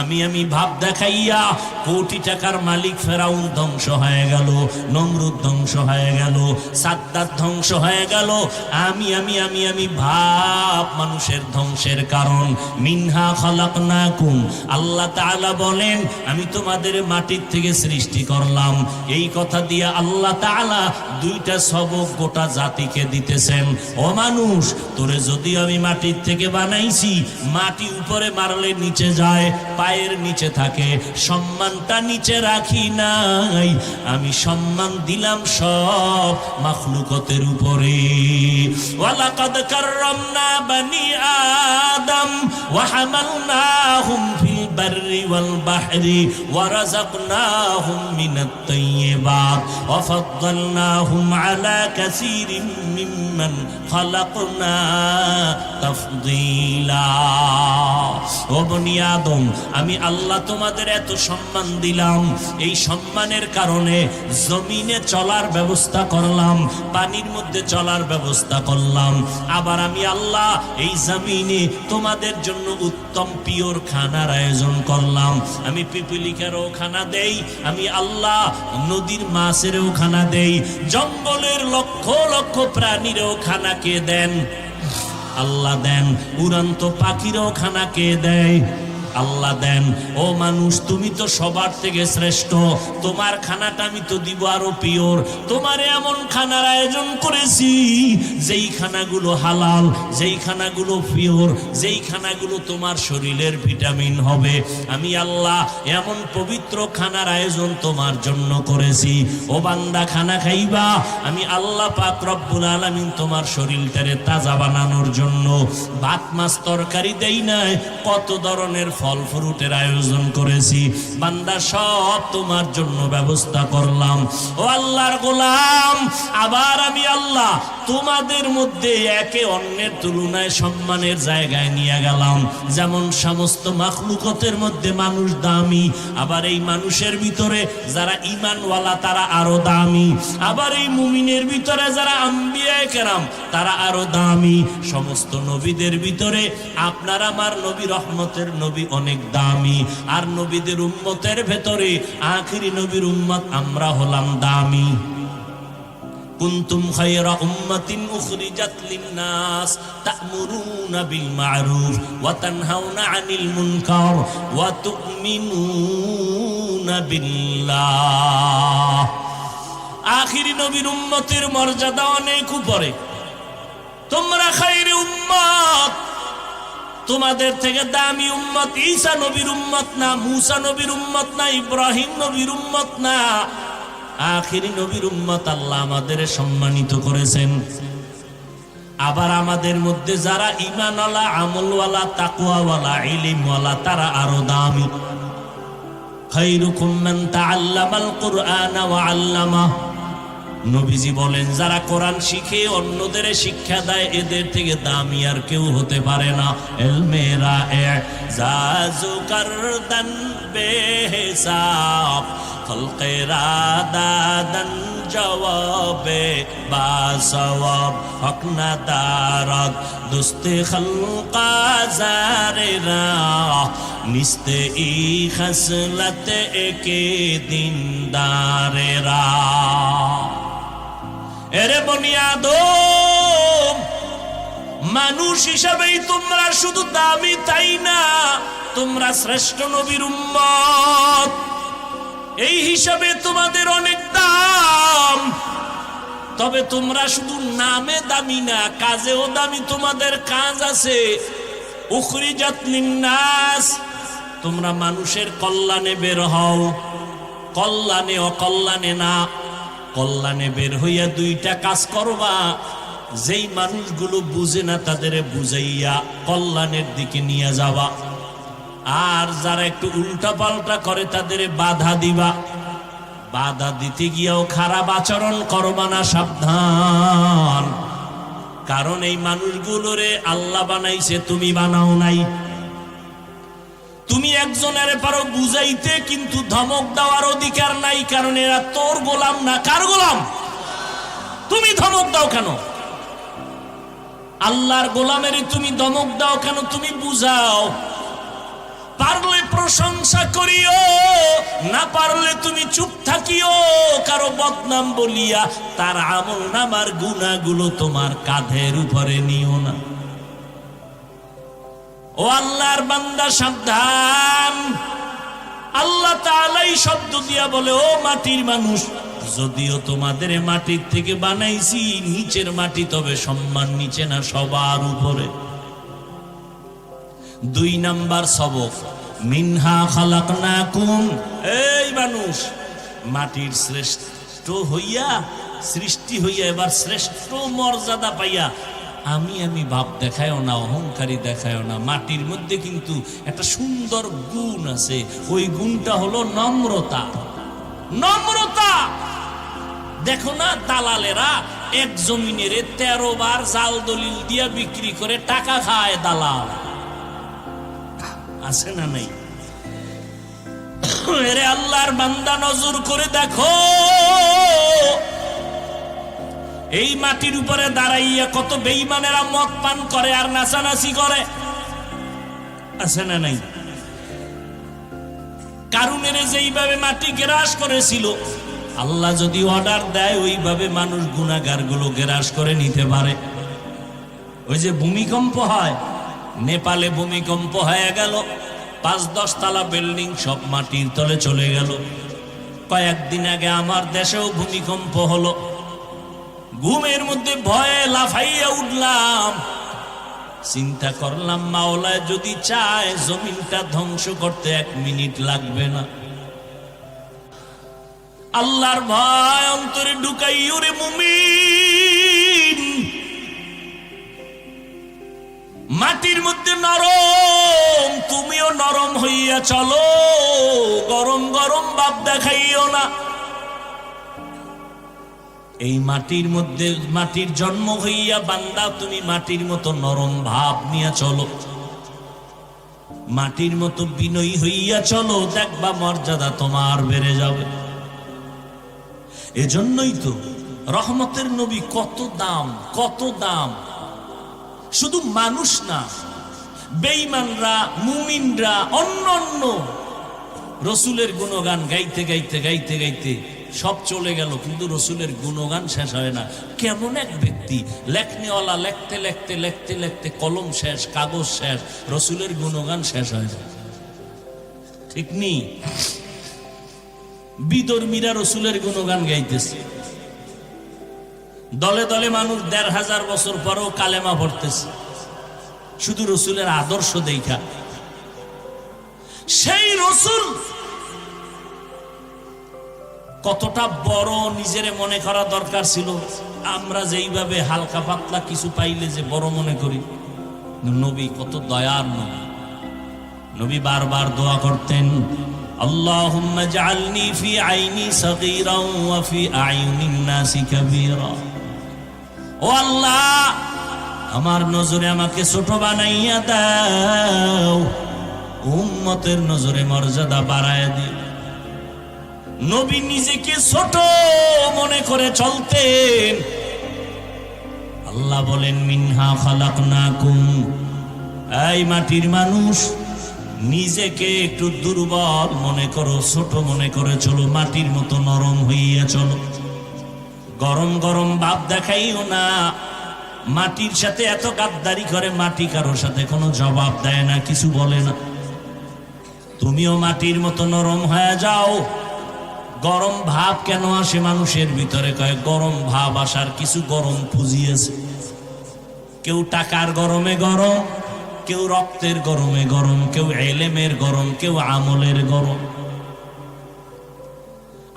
আমি ভাব দেখাইয়া কোটি টাকার মালিক ফেরাউন ধ্বংস হয়ে গেল, নমরুদ ধ্বংস হয়ে গেল, সাদ্দাত ধ্বংস হয়ে গেল। আমি ভাব মানুষের ধ্বংসের কারণ। মিনহা খালাকনাকুম, আল্লাহ তাআলা বলেন আমি তোমাদের মাটির থেকে সৃষ্টি করলাম। এই কথা দিয়ে আল্লাহ তাআলা 2টা সবক গোটা জাতিকে দিতেছেন। ও মানুষ, তোরে যদি আমি মাটির থেকে বানাইছি, মাটি উপরে মারলে নিচে যায়, পায়ের নিচে থাকে, সম্মানটা নিচে রাখি নাই, আমি সম্মান দিলাম সব মাখলুকতের উপরে। ওয়ালাকাদ কাররামনা বানি আদম ওয়া হামালনাহুম ফিল বাররি ওয়াল বাহরি ওয়া রাযাকনাহুম মিনাত তাইয়্যিবাত ওয়া ফাদ্দালনাহুম আলা কাসীরিন মিম্মান খালাকনা তাফদীলা। ও বনি আদম, আমি আল্লাহ তোমাদের এত সম্মান দিলাম, এই সম্মানের কারণে জমিনে চলার ব্যবস্থা করলাম, পানির মধ্যে চলার ব্যবস্থা করলাম। আবার আমি আল্লাহ এই জমিনে তোমাদের জন্য উত্তম পিওর খানার আয়োজন করলাম। আমি পিপিলিকারও খানা দেই, আমি আল্লাহ নদীর মাছেরও খানা দেই, জঙ্গলের লক্ষ লক্ষ প্রাণীরও খানা কে দেন? আল্লাহ দেন। উড়ন্ত পাখিরও খানা কে দেয়? আল্লাহ দেন। ও মানুষ, তুমি তো সবার থেকে শ্রেষ্ঠ, তোমার খানাটা আমি তো দিব আরো পিওর। তোমার এমন খানার আয়োজন করেছি যেই খানাগুলো হালাল, যেই খানাগুলো পিওর, যেই খানাগুলো তোমার শরীরের ভিটামিন হবে। আমি আল্লাহ এমন পবিত্র খানার আয়োজন তোমার জন্য করেছি। ও বান্দা, খানা খাইবা, আমি আল্লাহ পাক রব্বুল আলামিন তোমার শরীরটারে তাজা বানানোর জন্য ভাত মাছ তরকারি দেই নাই, কত ধরনের ফল ফ্রুটের আয়োজন করেছি। বান্দা, সব তোমার জন্য ব্যবস্থা করলাম। ও আল্লাহর গোলাম, আবার আমি আল্লাহ তোমাদের মধ্যে একে অন্যের তুলনায় সম্মানের জায়গায় নিয়ে গেলাম। যেমন সমস্ত মাখলুকতের মধ্যে মানুষ দামি, আবার এই মানুষের ভিতরে যারা ঈমানওয়ালা তারা আরো দামি, আবার এই মুমিনের ভিতরে যারা আম্বিয়া কেরাম তারা আরো দামি। সমস্ত নবীদের ভিতরে আপনার আমার নবী, রহমতের নবী, অনেক দামি, আর নবীদের উম্মতের ভেতরে আখিরি নবীর উম্মত আমরা হলাম দামি। কুনতুম খায়রা উম্মাতিন উখরিজাত লিন-নাস তা'মুরুনা বিল মা'রুফ ওয়া তানহাউনা আনিল মুনকার ওয়া তু'মিনুনা বিল্লাহ। আখিরি নবীর উম্মতের মর্যাদা অনেক উপরে। তোমরা খায়রে উম্মত, তোমাদের থেকে দামি উম্মত ঈসা নবীর উম্মত না, মুসা নবীর উম্মত না, ইব্রাহিম নবীর উম্মত না, আখিরি নবীর উম্মত আল্লাহ আমাদের সম্মানিত করেছেন। আবার আমাদের মধ্যে যারা ঈমানওয়ালা, আমলওয়ালা, তাকওয়াওয়ালা, ইলমওয়ালা তারা আরো দামি। খায়রুকুম মান তাআল্লামাল কুরআনা ওয়া আল্লামাহ। নবীজি বলেন যারা কোরআন শিখে অন্যদের শিক্ষা দেয় এদের থেকে দামি আর কেউ হতে পারে না। ইলমেরা ইজাজু করদান বেহিসাব খলকেরা দাদান জওয়াবে বাসওয়াব হকনা দারাত দুস্তে খলকা জারেরা নিস্তে ই খসলত একে দিনদারেরা। এরে বনিয়াদম, মানুষ হিসাবেই তোমরা শুধু দামি তাই না, তোমরা শ্রেষ্ঠ নবীর উম্মত, এই হিসাবে তোমাদের অনেক দাম। তবে তোমরা শুধু নামে দামি না, কাজেও দামি। তোমাদের কাজ আছে উখরিজাত লিন-নাস, তোমরা মানুষের কল্যাণে বের হও, কল্যাণে অকল্যাণে না। কল্যাণে বের হইয়া দুইটা কাজ করবা, যেই মানুষগুলো বুঝে না তাদের বুঝাইয়া কল্যাণের দিকে নিয়ে যাবা, আর যারা একটু উল্টা পাল্টা করে তাদের বাধা দিবা। বাধা দিতে গিয়েও খারাপ আচরণ করবা না, সাবধান। কারণ এই মানুষগুলোরে আল্লাহ বানাইছে, তুমি বানাও নাই। তুমি একজনের পারো বুঝাইতে, কিন্তু ধমক দেওয়ার অধিকার নাই, কারণ এরা তোর গোলাম না। কার গোলাম? তুমি ধমক দাও কেন? আল্লাহর গোলামের তুমি ধমক দাও কেন? তুমি বুঝাও। পারলে প্রশংসা করিও, না পারলে তুমি চুপ থাকিও। কারো বদনাম বলিয়া তার আমল নামার গুনাহগুলো তোমার কাঁধের উপরে নিও না। ও আল্লাহর বান্দা সাবধান। আল্লাহ তাআলাই শব্দ দিয়া বলে, ও মাটির মানুষ, যদিও তোমাদের মাটির থেকে বানাইছি, নিচের মাটি তবে সম্মান নিচে না, সবার উপরে। 2 নাম্বার সবক, মিনহা খালাকনাকুম। এই মানুষ, মাটির শ্রেষ্ঠ হইয়া, সৃষ্টি হইয়া এবার শ্রেষ্ঠ মর্যাদা পাইয়া আমি ভাব দেখায়ও না, অহংকারী দেখায়ও না। মাটির মধ্যে কিন্তু একটা সুন্দর গুণ আছে, ওই গুণটা হলো নম্রতা। নম্রতা। দেখো না, দালালেরা এক জমিনের 13 বার জাল দলিল দিয়া বিক্রি করে টাকা খায়। দালাল আছে না নাই? এরে আল্লাহর বান্দা, নজর করে দেখো, এই মাটির উপরে দাঁড়াইয়া কত বেঈমানেরা মদ পান করে আর নাচানাচি করে। আছে না নাই? কারুনের যেইভাবে মাটি গ্রাস করেছিল, আল্লাহ যদি অর্ডার দেয় ওইভাবে মানুষ গুনাহগার গুলো গ্রাস করে নিতে পারে। ওই যে ভূমিকম্প হয়, নেপালে ভূমিকম্প হয়ে গেল, 5-10 তলা বিল্ডিং সব মাটির তলে চলে গেল। কয়েকদিন আগে আমার দেশেও ভূমিকম্প হলো। ঘুমের মধ্যে ভয়ে লাফাইয়া উঠলাম, চিন্তা করলাম মাওলা যদি চায় জমিনটা ধ্বংস করতে 1 মিনিট লাগবে না। আল্লাহর ভয় অন্তরে ঢুকাইও রে মুমিন। মাটির মধ্যে নরম, তুমিও নরম হইয়া চলো, গরম গরম ভাব দেখাইও না। এই মাটির মধ্যে মাটির জন্ম হইয়া বান্দা, তুমি মাটির মতো নরম ভাব নিয়ে চলো, মাটির মতো বিনয়ী হইয়া চলো, দেখবা মর্যাদা তোমার বেড়ে যাবে। এজন্যই তো রহমতের নবী কত দাম, কত দাম। শুধু মানুষ না, বেঈমানরা মুমিনরা অন্য রসুলের গুণগান গাইতে গাইতে গাইতে গাইতে সব চলে গেল, কিন্তু রসুলের গুণগান শেষ হয় না। কেমন এক ব্যক্তি, লেখনিওয়ালা লেখতে লেখতে লেখতে লেখতে কলম শেষ, কাগজ শেষ, রসুলের গুণগান শেষ হয় না। ঠিক নি? বিধর্মীরা রসুলের গুণগান গাইতেছে, দলে দলে মানুষ ১৫০০ বছর পরেও কালেমা পড়তেছে শুধু রসুলের আদর্শ দেখা। সেই রসুল কতটা বড় নিজেরে মনে করা দরকার ছিল। আমরা যেইভাবে হালকা পাতলা কিছু পাইলে যে বড় মনে করি, নবী কত দয়ার নবী। নবী বারবার দোয়া করতেন, আল্লাহুম্মা জাআলনি ফি আইনি সাগীরান ওয়া ফি আয়ুনিন নাসি কাবীরা। ও আল্লাহ, আমার নজরে আমাকে ছোট বানাইয়া দাও, উম্মতের নজরে মর্যাদা বাড়ায় দিও। নবী নিজেকে ছোট মনে করে চলতেন। আল্লাহ বলেন, মিনহা খালাকনাকুম, এই মাটির মানুষ, নিজেকে একটু দুর্বল মনে করো, ছোট মনে করে চলো, মাটির মতো নরম হইয়া চলো, গরম গরম ভাব দেখাইও না। মাটির সাথে এত গাদ্দারি করে, মাটি কারোর সাথে কোনো জবাব দেয় না, কিছু বলে না। তুমিও মাটির মতো নরম হয়ে যাও। গরম ভাব কেন আসে মানুষের ভিতরে? কয় গরম ভাব আসার কিছু গরম পুঁজি আছে। কেউ টাকার গরমে গরম, কেউ রক্তের গরমে গরম, কেউ এলেমের গরম, কেউ আমলের গরম।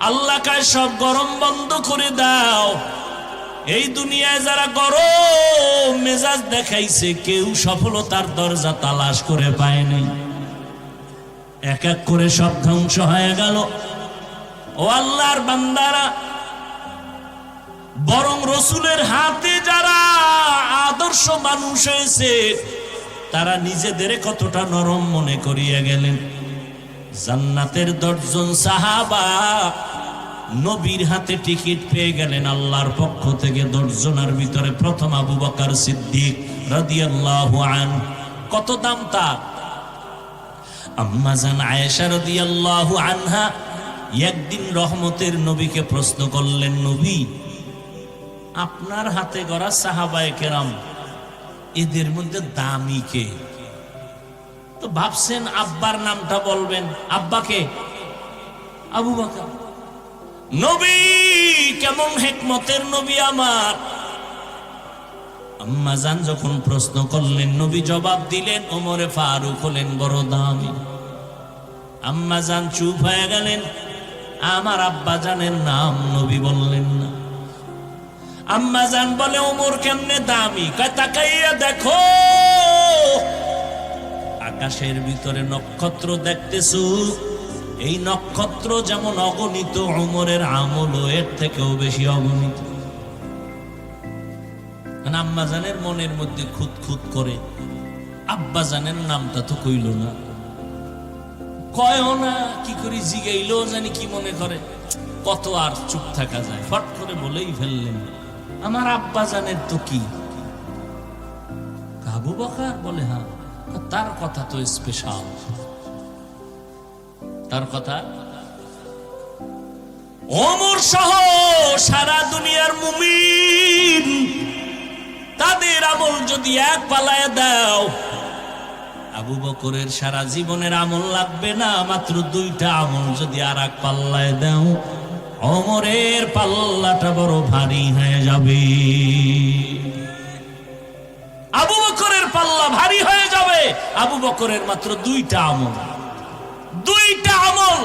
আল্লাহ কয় সব গরম বন্ধ করে দাও। এই দুনিয়ায় যারা গরম মেজাজ দেখাইছে, কেউ সফলতার দরজা তালাশ করে পায় নাই, এক এক করে সব ধ্বংস হয়ে গেল। ও আল্লাহর বান্দারা, বরং রসুলের হাতে যারা আদর্শ মানুষ হয়েছে, তারা নিজেদের কতটা নরম মনে করিয়া গেলেন। জান্নাতের ১০ জন সাহাবা নবীর হাতে টিকিট পেয়ে গেলেন আল্লাহর পক্ষ থেকে। ১০ জনের ভিতরে প্রথম আবু বকর সিদ্দিক রাদিয়াল্লাহু আনহু। কত দাম তার! আম্মা জান আয়েশা রাদিয়াল্লাহু আনহা একদিন রহমতের নবীকে প্রশ্ন করলেন, নবী, আপনার হাতে গড়া সাহাবায়ে কেরাম, এদের মধ্যে দামি কে? তো ভাবছেন আব্বার নামটা বলবেন। আব্বাকে? আবু বকর। নবী কেমন হিকমতের নবী আমার! আম্মা জান যখন প্রশ্ন করলেন, নবী জবাব দিলেন, ওমরে ফারুক হলেন বড় দামি। আম্মা জান চুপ হয়ে গেলেন। আমার আব্বা জানের নাম নবী বললেন না। আম্মা জান বলে, ওমর কেমনে দামি? কয় তাকাইয়া দেখো, আকাশের ভিতরে নক্ষত্র দেখতেছো, এই নক্ষত্র যেমন অগণিত, ওমরের আমলও এর থেকেও বেশি অগণিত। আম্মা জানের মনের মধ্যে খুঁত খুঁত করে, আব্বা জানের নামটা তো কইল না, কয়ও না, কি করি জিগাইলো জানি কি মনে করে। কত আর চুপ থাকা যায়, ফট করে বলেই ফেললেন, আমার আব্বা জানের তো কি? আবু বকর? বলে হ্যাঁ। তার কথা তো স্পেশাল, তার কথা। ওমর সহ সারা দুনিয়ার মুমিন, তাদের আমল যদি এক পালায় দাও, আবু বকরের সারা জীবনের আমল লাগবে না, মাত্র 2টা আমল যদি আর এক পাল্লায় দাও, ওমরের পাল্লাটা বড় ভারী হয়ে যাবে। আবু বকরের পাল্লা ভারী হয়ে যাবে। আবু বকরের মাত্র 2টা আমল, 2টা আমল।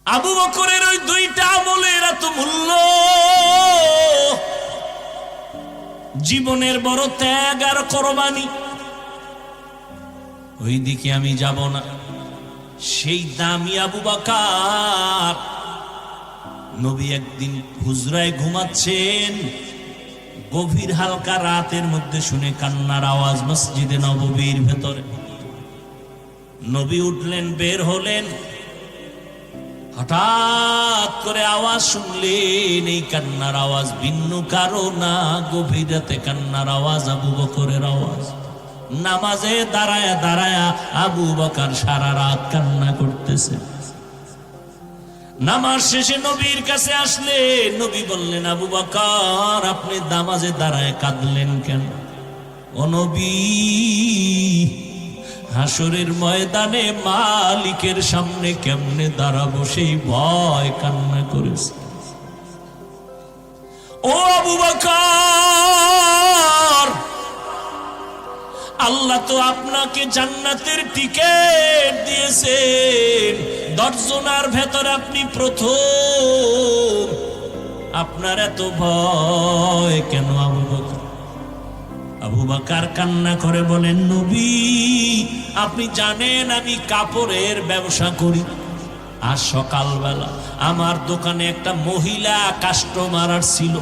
আবু বকরের ওই 2টা আমলের এত মূল্য, জীবনের বড় ত্যাগ আর কোরবানি। ওই দিকে আমি যাব না। সেই দামি আবু বকর, নবী একদিন হুজরায় ঘুমাচ্ছেন, গভীর হালকা রাতের মধ্যে শুনে কান্নার আওয়াজ মসজিদে নববীর ভেতরে। নবী উঠলেন, বের হলেন, হঠাৎ করে আওয়াজ শুনলেন, এই কান্নার আওয়াজ ভিন্ন কারো না, গভীর রাতে কান্নার আওয়াজ আবু বকরের আওয়াজ। নামাজে দাঁড়ায়া দাঁড়ায়া আবু বকর সারা রাত কান্না করতেছে। নামাজ শেষে নবীর কাছে আসলে নবী বললেন, আবু বকর আপনি নামাজে দাঁড়ায় কাঁদলেন কেন? ও নবী, হাসরের ময়দানে মালিকের সামনে কেমনে দাঁড়াবো সেই ভয় কান্না করেছে। ও আবু বকর, আল্লাহ তো আপনাকে জান্নাতের টিকেট দিয়েছেন, 10 জনের ভেতরে আপনি প্রথম, আপনার এত ভয় কেন আবু বকর? আবু বকর কান্না করে বলেন, নবী আপনি জানেন আমি কাপড়ের ব্যবসা করি, আর সকালবেলা আমার দোকানে একটা মহিলা কাস্টমার ছিল।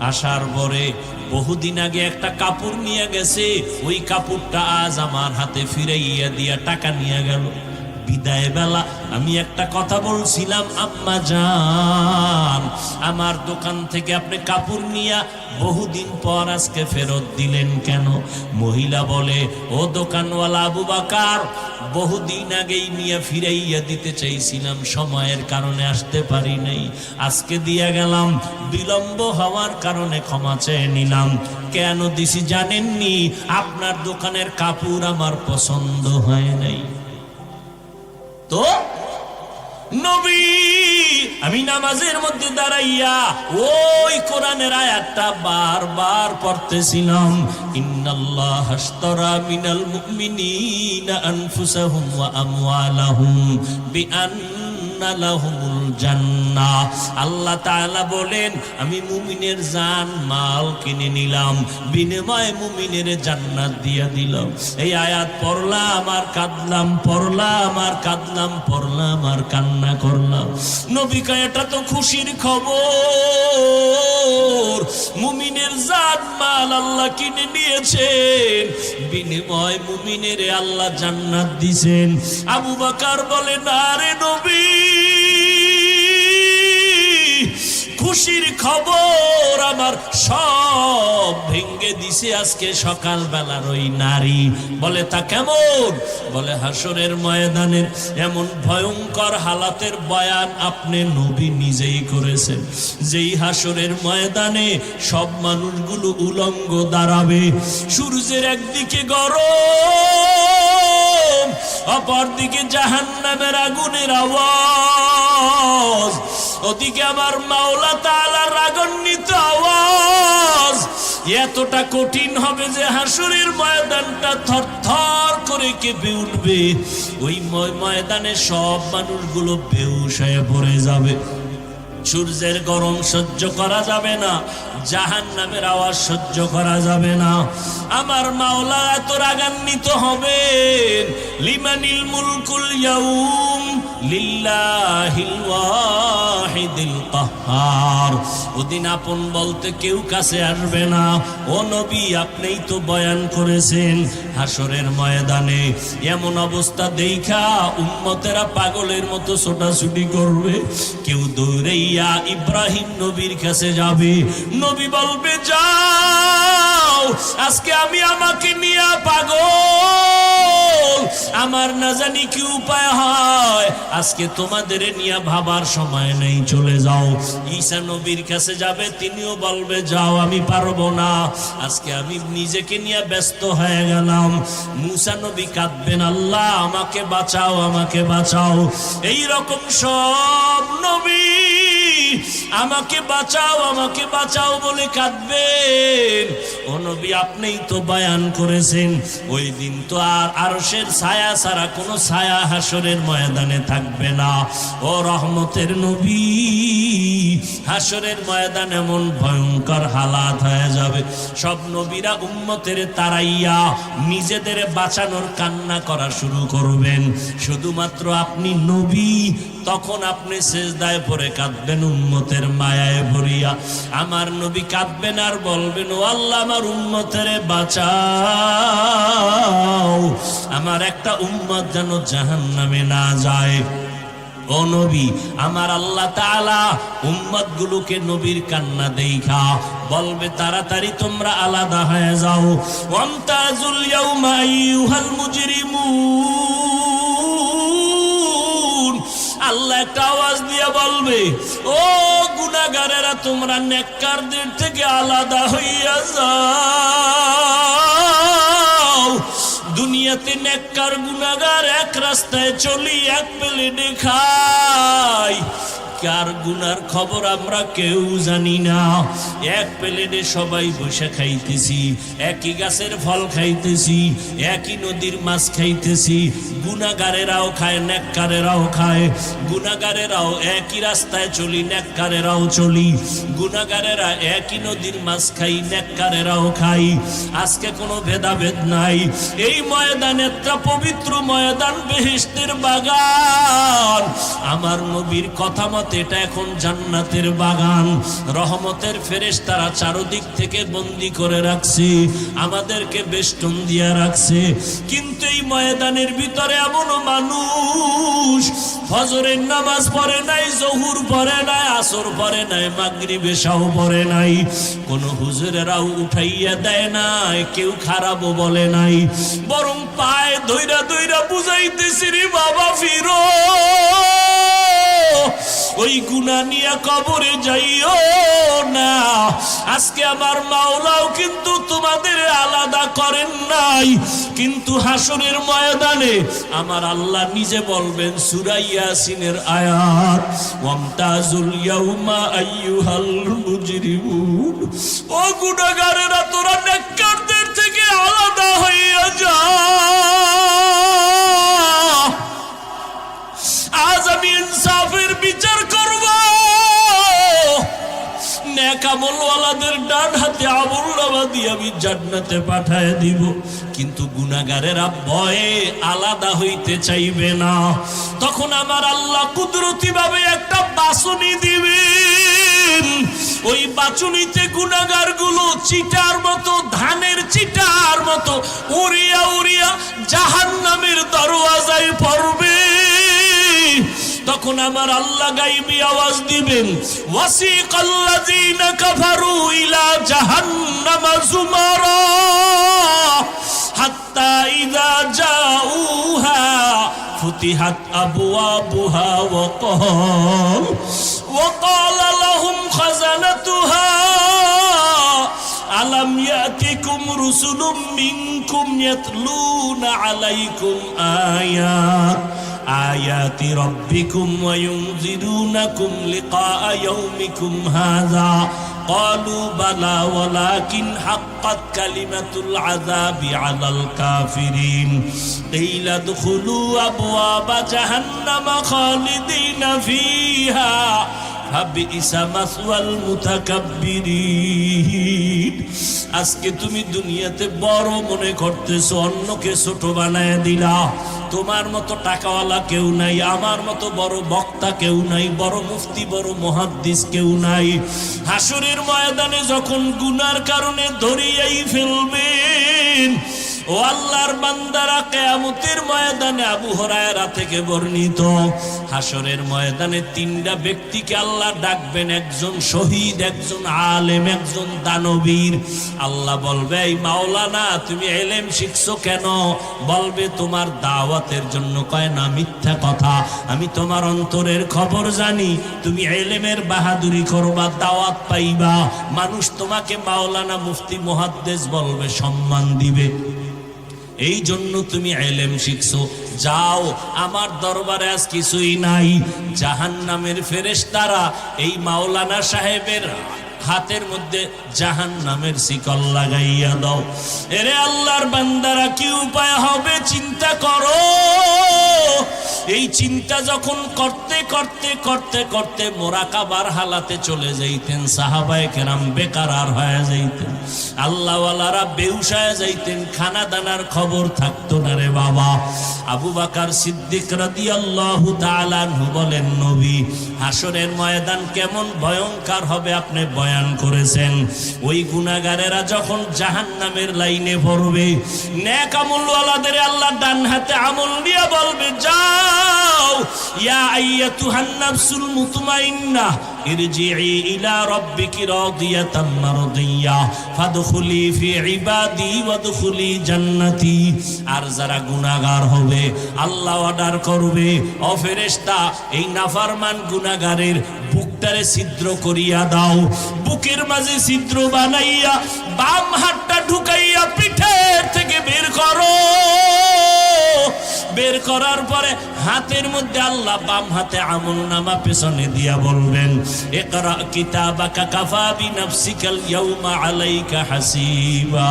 আসার পরে বহুদিন আগে একটা কাপড় নিয়ে গেছে, ওই কাপড়টা আজ আমার হাতে ফিরাইয়া দিয়া টাকা নিয়ে গেল। বিদায় বেলা আমি একটা কথা বলছিলাম, আম্মা জান আমার দোকান থেকে আপনি কাপড় নিয়ে বহুদিন পর আজকে ফেরত দিলেন কেন? মহিলা বলে, ও দোকানওয়ালা আবু বকর, বহুদিন আগেই নিয়ে ফিরাইয়া দিতে চাইছিলাম, সময়ের কারণে আসতে পারি নাই, আজকে দিয়ে গেলাম, বিলম্ব হওয়ার কারণে ক্ষমা চেয়ে নিলাম। কেন দিছি জানেননি? আপনার দোকানের কাপড় আমার পছন্দ হয় নাই। তো নবী আমি নামাজের মধ্যে দাঁড়াইয়া ওই কোরআনের আয়াতটা বারবার পড়তেছিলাম, ইন্নাল্লাহা আশতারা মিনাল মুমিনিনা আনফুসাহুম ওয়া আমওয়ালাহুম বিআন্না লাহুমুল জান্নাহ। আল্লাহ তাআলা বলেন, আমি মুমিনের জান মাল কিনে নিলাম, বিনিময়ে মুমিনের জান্নাত দিয়া দিলাম। এই আয়াত পড়লাম আর কাঁদলাম, পড়লাম আর কাঁদলাম, পড়লাম আর কান্না করলাম। নবী কয়, এটা তো খুশির খবর, মুমিনের জান মাল আল্লাহ কিনে নিয়েছেন, বিনিময়ে মুমিনের আল্লাহ জান্নাত দিবেন। আবু বকর বলে, না রে নবী, খুশির খবর আমার সব ভেঙ্গে দিছে আজকে সকালবেলার ওই নারী। বলে, তা কেমন? বলে, হাসরের ময়দানের এমন ভয়ঙ্কর হালাতের বয়ান আপনি নবী নিজেই করেছেন, যেই হাসরের ময়দানে সব মানুষগুলো উলঙ্গ দাঁড়াবে, সূর্যের একদিকে গরম, অপর দিকে জাহান্নামের আগুনের আওয়াজ, ওদিকে আমার মাওলা তাআলার রাগান্বিত আওয়াজ। এতটা কঠিন হবে যে হাসরের ময়দানটা থরথর করে কেঁপে উঠবে, ওই ময়দানে সব মানুষগুলো বেহুশ হয়ে পড়ে যাবে। সূর্যের গরম সহ্য করা যাবে না, জাহান্নামের আওয়াজ সহ্য করা যাবে না। আমার মাওলা এত রাগান্বিত হবেন, লিমানিল মুলকুল ইয়াউম লিল্লাহিল ওয়াহিদিল কাহ্হার। ওদিন আপন বলতে কেউ কাছে আসবে না। ও নবী, আপনিই তো বয়ান করেছেন হাসরের ময়দানে এমন অবস্থা দেখা উম্মতেরা পাগলের মতো ছোটাছুটি করবে, কেউ দৌড়াইয়া ইব্রাহিম নবীর কাছে যাবে, নবী বলবে, যাও আজকে আমি আমাকে নিয়ে পাগল, আমার না জানি কি উপায় হয়, আজকে তোমাদের নিয়ে ভাবার সময় নেই, চলে যাও। ঈসা নবীর কাছে যাবে, তিনিও বলবে, যাও আমি পারবো না, আজকে আমি নিজেকে নিয়ে ব্যস্ত হয়ে গেলাম। মুসা নবী কাঁদবেন, আল্লাহ আমাকে বাঁচাও, আমাকে বাঁচাও। এই রকম সব নবী আমাকে বাঁচাও, আমাকে বাঁচাও বলে কাঁদবেন। ও নবী, আপনিই তো বয়ান করেছেন ওই দিন তো আর আরশের ছায়া ছাড়া কোনো ছায়া হাসরের ময়দানে থাকবে না। ও রহমতের নবী, হাসরের ময়দান এমন ভয়ঙ্কর হালাত হয়ে যাবে, সব নবীরা উম্মতের তাড়াইয়া নিজেদের বাঁচানোর কান্না করা শুরু করবেন। শুধুমাত্র আপনি নবী, তখন আপনি সেজদায় পড়ে কাঁদবেন উম্মতের মায়ায় ভরিয়া। আমার নবী কাঁদবেন আর বলবেন, ও আল্লাহ আমার উম্মতের বাঁচাও, আমার একটা উম্মত যেন জাহান্নামে না যায়। ও ও নবী, আমার আল্লাহ তাআলা উম্মতগুলোকে নবীর কান্না দেইখা বলবে তাড়াতাড়ি তোমরা আলাদা হয়ে যাও। ওয়ামতাজুল ইয়াউমা আইয়ুহাল মুজরিমুন, আল্লাহ একটা আওয়াজ দিয়ে বলবে, ও গুনাহগারেরা তোমরা নেককারদের থেকে আলাদা হইয়া যাও। দুনিয়াতে নেককার গুনাহগার এক রাস্তায় চলি, এক প্লেটে খাই, কার গুনার খবর আমরা কেউ জানি না। এক প্লেটে সবাই বসে খাইতেছি, একই গাছের ফল খাইতেছি, একই নদীর মাছ খাইতেছি। গুনাহগারেরাও খায়, নেককারেরাও খায়। গুনাহগারেরাও একই রাস্তায় চলি, নেককারেরাও চলি। গুনাহগারেরা একই নদীর মাছ খাই, নেককারেরাও খাই। আজকে কোনো ভেদাভেদ নাই। এই ময়দান একটা পবিত্র ময়দান, বেহেশতের বাগান। আমার নবীর কথা মতে এটা এখন জান্নাতের বাগান। রহমতের ফেরেশতারা চারদিক থেকে বন্দী করে রাখছে, আমাদেরকে বেষ্টন দিয়া রাখছে। কিন্তু এই ময়দানের ভিতরে এমন মানুষ ফজরের নামাজ পড়ে নাই, জোহর পড়ে নাই, আসর পড়ে নাই, মাগরিব এশাও পড়ে নাই। কোন হুজুরেরাও উঠাইয়া দেয় নাই, কেউ খারাপও বলে নাই, বরং পায়ে ধইরা ধইরা বুঝাইতেছি, রে বাবা ফিরো, ওই গুনাহ নিয়ে কবরে যাইও না। আজকে আমার মাওলাও কিন্তু তোমাদের আলাদা করেন নাই, কিন্তু হাসরের ময়দানে আমার আল্লাহ নিজে বলবেন, সূরা ইয়াসিনের আয়াত, ওয়ামতাজুল ইয়াউমা আইয়ুহাল মুজরিমুন, ও গুনাহগারেরা তোরা নেককারদের থেকে আলাদা হইয়া যা। আজ আমি ইনসাফের বিচার করব, নেক আমলওয়ালাদের ডান হাতে আমলনামা দিয়ে আমি জান্নাতে পাঠায় দিব। কিন্তু গুনাহগারেরা ভয়ে আলাদা হইতে চাইবে না। তখন আমার আল্লাহ কুদরতি ভাবে একটা বাছুনি দিবেন। ওই বাছুনিতে গুনাহগারগুলো চিটার মতো, ধানের চিটার মতো উড়িয়া উড়িয়া জাহান্নামের দরওয়াজায় পড়বে। তখন আমার আল্লাহ গায়বী আওয়াজ দিবেন, ওয়াসিকাল্লাযীনা কাফারু ইলা জাহান্নামা যুমারা হাত্তা ইযা জাউহা ফুতিহাত আবওয়াবুহা ওয়া ক্বালা লাহুম খাযানাতুহা আলাম ইয়াতিকুম রুসুলুম মিনকুম ইয়াতলুনা আলাইকুম আয়াতি রাব্বিকুম ওয়া ইউনযিরুনাকুম লিকাআ ইয়াউমিকুম হাযা ক্বালু বালা ওয়ালাকিন হাক্কাত কালিমাতুল আযাবি আলাল কাফিরিন কিলা দুখুলু আবওয়াবা জাহান্নামা খালিদিনা ফিহা ফাবিইসা মাসওয়াল মুতাকাব্বিরিন। আজকে তুমি দুনিয়াতে বড় মনে করতেছো, অন্যকে ছোট বানায় দিলা। তোমার মতো টাকাওয়ালা কেউ নাই, আমার মতো বড় বক্তা কেউ নাই, বড় মুফতি, বড় মুহাদ্দিস কেউ নাই। হাসরের ময়দানে যখন গুনার কারণে ধরিয়াই ফেলবেন, ও আল্লাহর বান্দারা, কিয়ামতের ময়দানে আবু হুরায়রা থেকে বর্ণিত, হাসরের ময়দানে তিনটা ব্যক্তিকে আল্লাহ ডাকবেন, একজন শহীদ, একজন আলেম, একজন দানবীর। আল্লাহ বলবে, এই মাওলানা তুমি ইলম শিখছো কেন? বলবে তোমার দাওয়াতের জন্য। কয় না, মিথ্যা কথা, আমি তোমার অন্তরের খবর জানি। তুমি ইলমের বাহাদুরি করবা, দাওয়াত পাইবা, মানুষ তোমাকে মাওলানা, মুফতি, মুহাদ্দিস বলবে, সম্মান দিবে। এই জন্য তুমি ইলম শিখছো। যাও, আমার দরবারে আজ কিছুই নাই। জাহান্নামের ফেরেশতারা এই মাওলানা সাহেবের হাতের মধ্যে জাহান্নামের শিকল লাগাইয়া দাও। এরে আল্লাহর বান্দারা, কি উপায় হবে চিন্তা করো। এই চিন্তা যখন করতে করতে করতে করতে মোরাকাবার হালাতে চলে যাইতেন, সাহাবায়ে কেরাম বেকার হয়ে যাইতেন, আল্লাহওয়ালারা বেহুশ হয়ে যাইতেন, খানা দানার খবর থাকতো না রে বাবা। আবু বকর সিদ্দিক রাদিয়াল্লাহু তাআলা আনহু বলেন, নবী, হাসরের ময়দান কেমন ভয়ঙ্কর হবে আপনি বয়ান করেছেন। ওই গুনাহগারেরা যখন জাহান্নামের লাইনে পড়বে, নেক আমলওয়ালাদের আল্লাহ ডান হাতে আমল দিয়ে বলবে, যাও ইয়া আইয়াতুহান নাফসুল মুতমাইন্নাহ ইরজিই ইলা রাব্বিকি রাদিয়াতাম মারদিয়া ফাদখুলি ফি ইবাদি ওয়াদখুলি জান্নাতি। আর যারা গুনাহগার হবে, আল্লাহ অর্ডার করবে, ও ফেরেশতা, এই নাফরমান গুনাহগারের বুকটারে ছিদ্র করিয়া দাও। বুকের মাঝে ছিদ্র বানাইয়া বাম হাতটা ঢুকাইয়া পিঠের থেকে বের করো। বের করার পরে হাতের মধ্যে আল্লাহ বাম হাতে আমলনামা পেছনে দিয়া বলবেন, ইকরা কিতাবাকা কাফা বিনাফসিকাল ইয়াউমা আলাইকা হাসিবা।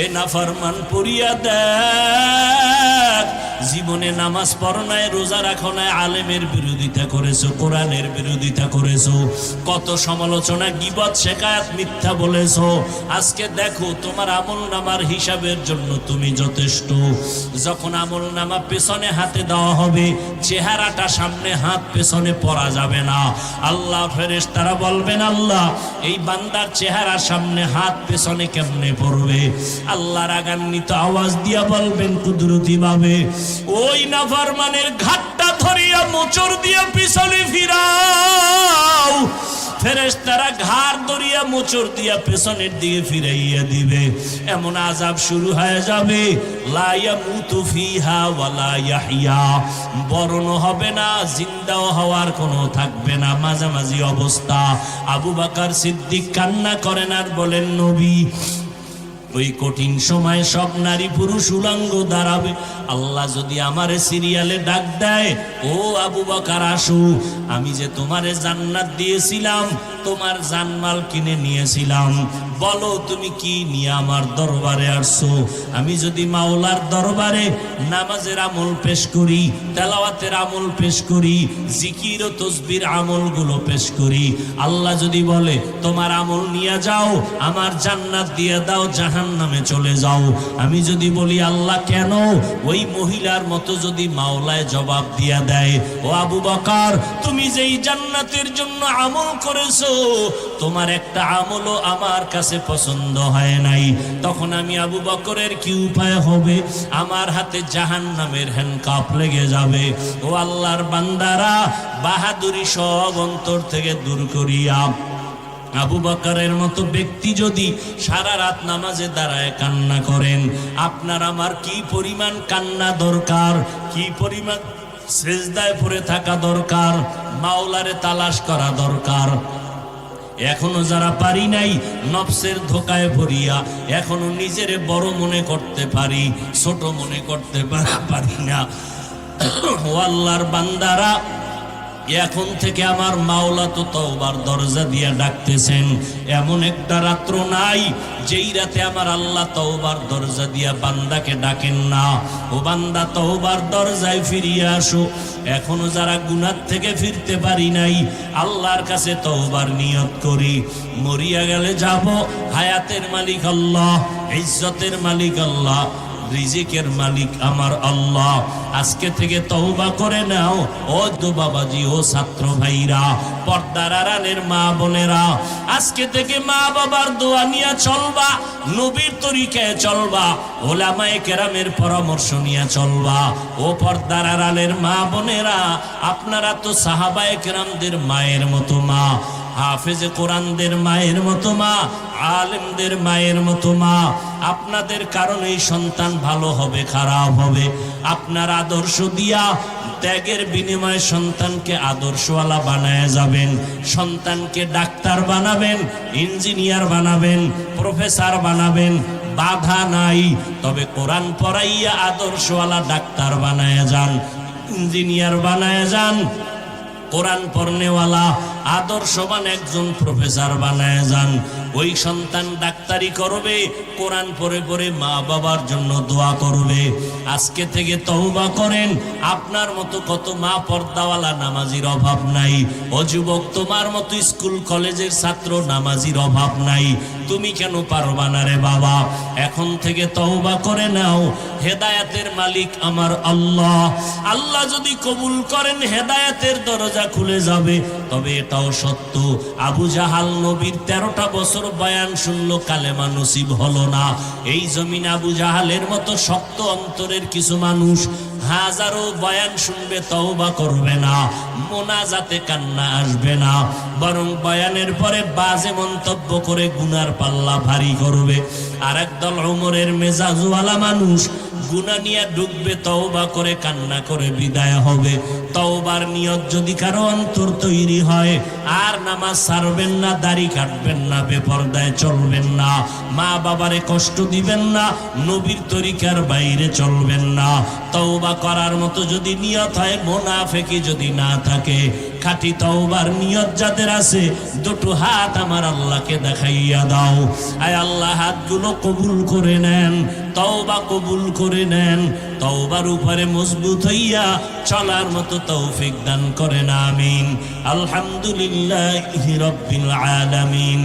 এ নাফরমান পড়িয়া দেখ, জীবনে নামাজ পড়ো নাই, রোজা রাখো নাই, আলেমের বিরোধিতা করেছো, কোরআনের বিরোধিতা করেছো, কত সমালোচনা, গীবত, শিকায়াত, মিথ্যা বলেছো। আজকে দেখো তোমার আমলনামার হিসাবের জন্য তুমি যথেষ্ট। যখন আমলনামা পেছনে হাতে দেওয়া হবে, চেহারাটা সামনে, হাত পেছনে পড়া যাবে না। আল্লাহ ফেরেশতারা বলবেন, আল্লাহ এই বান্দার চেহারা সামনে, হাত পেছনে কেমনে পড়বে? আল্লাহ রাগান্বিত আওয়াজ দিয়া বলবেন কুদরতি ভাবে, ওই নাফরমানের ঘাটটা ধরিয়া মোচড় দিয়া পিছনে ফিরাও। ফেরেশতারা ঘাড় ধরিয়া মোচড় দিয়া পেছনের দিকে ফিরাইয়া দিবে। এমন আযাব শুরু হয়ে যাবে, লা ইয়ামুতু ফিহা ওয়ালা ইয়াহইয়া, মরণও হবে না, জিন্দাও হওয়ার কোনো থাকবে না, মাঝামাঝি অবস্থা। আবু বকর সিদ্দিক কান্না করেন আর বলেন, নবী, ওই কঠিন সময় সব নারী পুরুষ উলঙ্গ দাঁড়াবে, আল্লাহ যদি আমারে সিরিয়ালে ডাক দেয়, ও আবু বকর আসো, আমি যে তোমারে জান্নাত দিয়েছিলাম, তোমার জানমাল কিনে নিয়েছিলাম, বলো তুমি কি নিয়ে আমার দরবারে আসছো? আমি যদি মাওলার দরবারে নামাজের আমল পেশ করি, তেলাওয়াতের আমল পেশ করি, জিকির ও তসবির আমলগুলো পেশ করি, আল্লাহ যদি বলে তোমার আমল নিয়ে যাও, আমার জান্নাত দিয়ে দাও, জাহান্নামে চলে যাও, আমি যদি বলি আল্লাহ কেন, ওই মহিলার মতো যদি মাওলায় জবাব দিয়া দেয়, ও আবু বকর, তুমি যেই জান্নাতের জন্য আমল করেছো, তোমার একটা আমলও আমার কাছে পছন্দ হয় নাই, তখন আমি আবু বকরের কি উপায় হবে? আমার হাতে জাহান্নামের হ্যান্ডকাপ লেগে যাবে। ও আল্লাহর বান্দারা, বাহাদুরি সব অন্তর থেকে দূর করিয়া আবু বকরের মতো ব্যক্তি যদি সারা রাত নামাজে দাঁড়ায় কান্না করেন, আপনার আমার কি পরিমাণ কান্না দরকার, কি পরিমাণ সিজদায় পড়ে থাকা দরকার, মাওলারে তালাশ করা দরকার। এখনো যারা পারি নাই, নফসের ধোকায় ভরিয়া এখনো নিজেরে বড় মনে করতে পারি, ছোট মনে করতে পারি না। ও আল্লাহর বান্দারা, এখন থেকে আমার মাওলা তো তওবার দরজা দিয়া ডাকতেছেন। এমন একটা রাত্র নাই যেই রাতে আমার আল্লাহ তওবার দরজা দিয়া বান্দাকে ডাকেন না, ও বান্দা তওবার দরজায় ফিরিয়ে আসো। এখনো যারা গুনাহ থেকে ফিরতে পারি নাই, আল্লাহর কাছে তওবার নিয়ত করি, মরিয়া গেলে যাব, হায়াতের মালিক আল্লাহ, ইজ্জতের মালিক আল্লাহ, রিজিকের মালিক আমার আল্লাহ। আজকে থেকে তওবা করে নাও। ও তো বাবাজি, ও ছাত্র ভাইরা, পর্দার আড়ালের মা বোনেরা, আজকে থেকে মা বাবার দোয়া নিয়ে চলবা, নবীর তরিকায় চলবা, ওলামায়ে কেরামের পরামর্শ নিয়ে চলবা। ও পর্দার আড়ালের মা বোনেরা, আপনারা তো সাহাবায়ে কেরামদের মায়ের মতো মা, হাফেজে কোরআনদের মায়ের মতো মা, আলেমদের মায়ের মতো মা। আপনাদের কারণেই সন্তান ভালো হবে, খারাপ হবে। আপনার আদর্শ দিয়া ত্যাগের বিনিময়ে সন্তানকে আদর্শওয়ালা বানায় যাবেন, সন্তানকে ডাক্তার বানাবেন, ইঞ্জিনিয়ার বানাবেন, প্রফেসর বানাবেন, বাধা নাই। তবে কোরআন পড়াইয়া আদর্শওয়ালা ডাক্তার বানায় যান, ইঞ্জিনিয়ার বানায় যান, কোরআন পড়নেওয়ালা আদর্শবান একজন প্রফেসর বানায় যান। ওই সন্তান ডাক্তারি করবে, কোরআন পড়ে পড়ে মা বাবার জন্য দোয়া করবে। আজকে থেকে তওবা করেন। আপনার মতো কত মা পর্দাওয়ালা নামাজির অভাব নাই। ও যুবক, তোমার মতো স্কুল কলেজের ছাত্র নামাজির অভাব নাই। তুমি কেন পারবা না রে বাবা? এখন এখন থেকে তওবা করে নাও। হেদায়েতের মালিক আমার আল্লাহ। আল্লাহ যদি কবুল করেন হেদায়েতের দরজা খুলে যাবে। তবে এটাও সত্য, আবু জাহাল নবীর 13টা বছর বয়ান শুনলো, কালেমা নসিব হলো না। এই জমিন আবু জাহালের মতো শক্ত অন্তরের কিছু মানুষ হাজারো বয়ান শুনবে, তওবা করবে না, মোনাজাতে কান্না আসবে না, বরং বয়ানের পরে বাজে মন্তব্য করে গুনার পাল্লা ভারী করবে। আর একদল ওমরের মেজাজওয়ালা মানুষ গুনাহ নিয়ে ডুববে, তওবা করে কান্না করে বিদায় হবে। তওবার নিয়ত যদি কারো অন্তর তৈরি হয়, আর নামাজ ছাড়বেন না, দাড়ি কাটবেন না, বেপরদায় চলবেন না, মা বাবারে কষ্ট দিবেন না, নবীর তরিকার বাইরে চলবেন না, তওবা করার মতো যদি নিয়ত হয়, মুনাফিকি যদি না থাকে, খাঁটি তওবার নিয়ত যাদের আছে, দুটো হাত আমার আল্লাহকে দেখাইয়া দাও। আয় আল্লাহ, হাতগুলো কবুল করে নেন, তওবা কবুল করে নেন, তওবার উপরে মজবুত হইয়া চলার মতো তৌফিক দান করেন। আমিন। আলহামদুলিল্লাহি রাব্বিল আলামিন।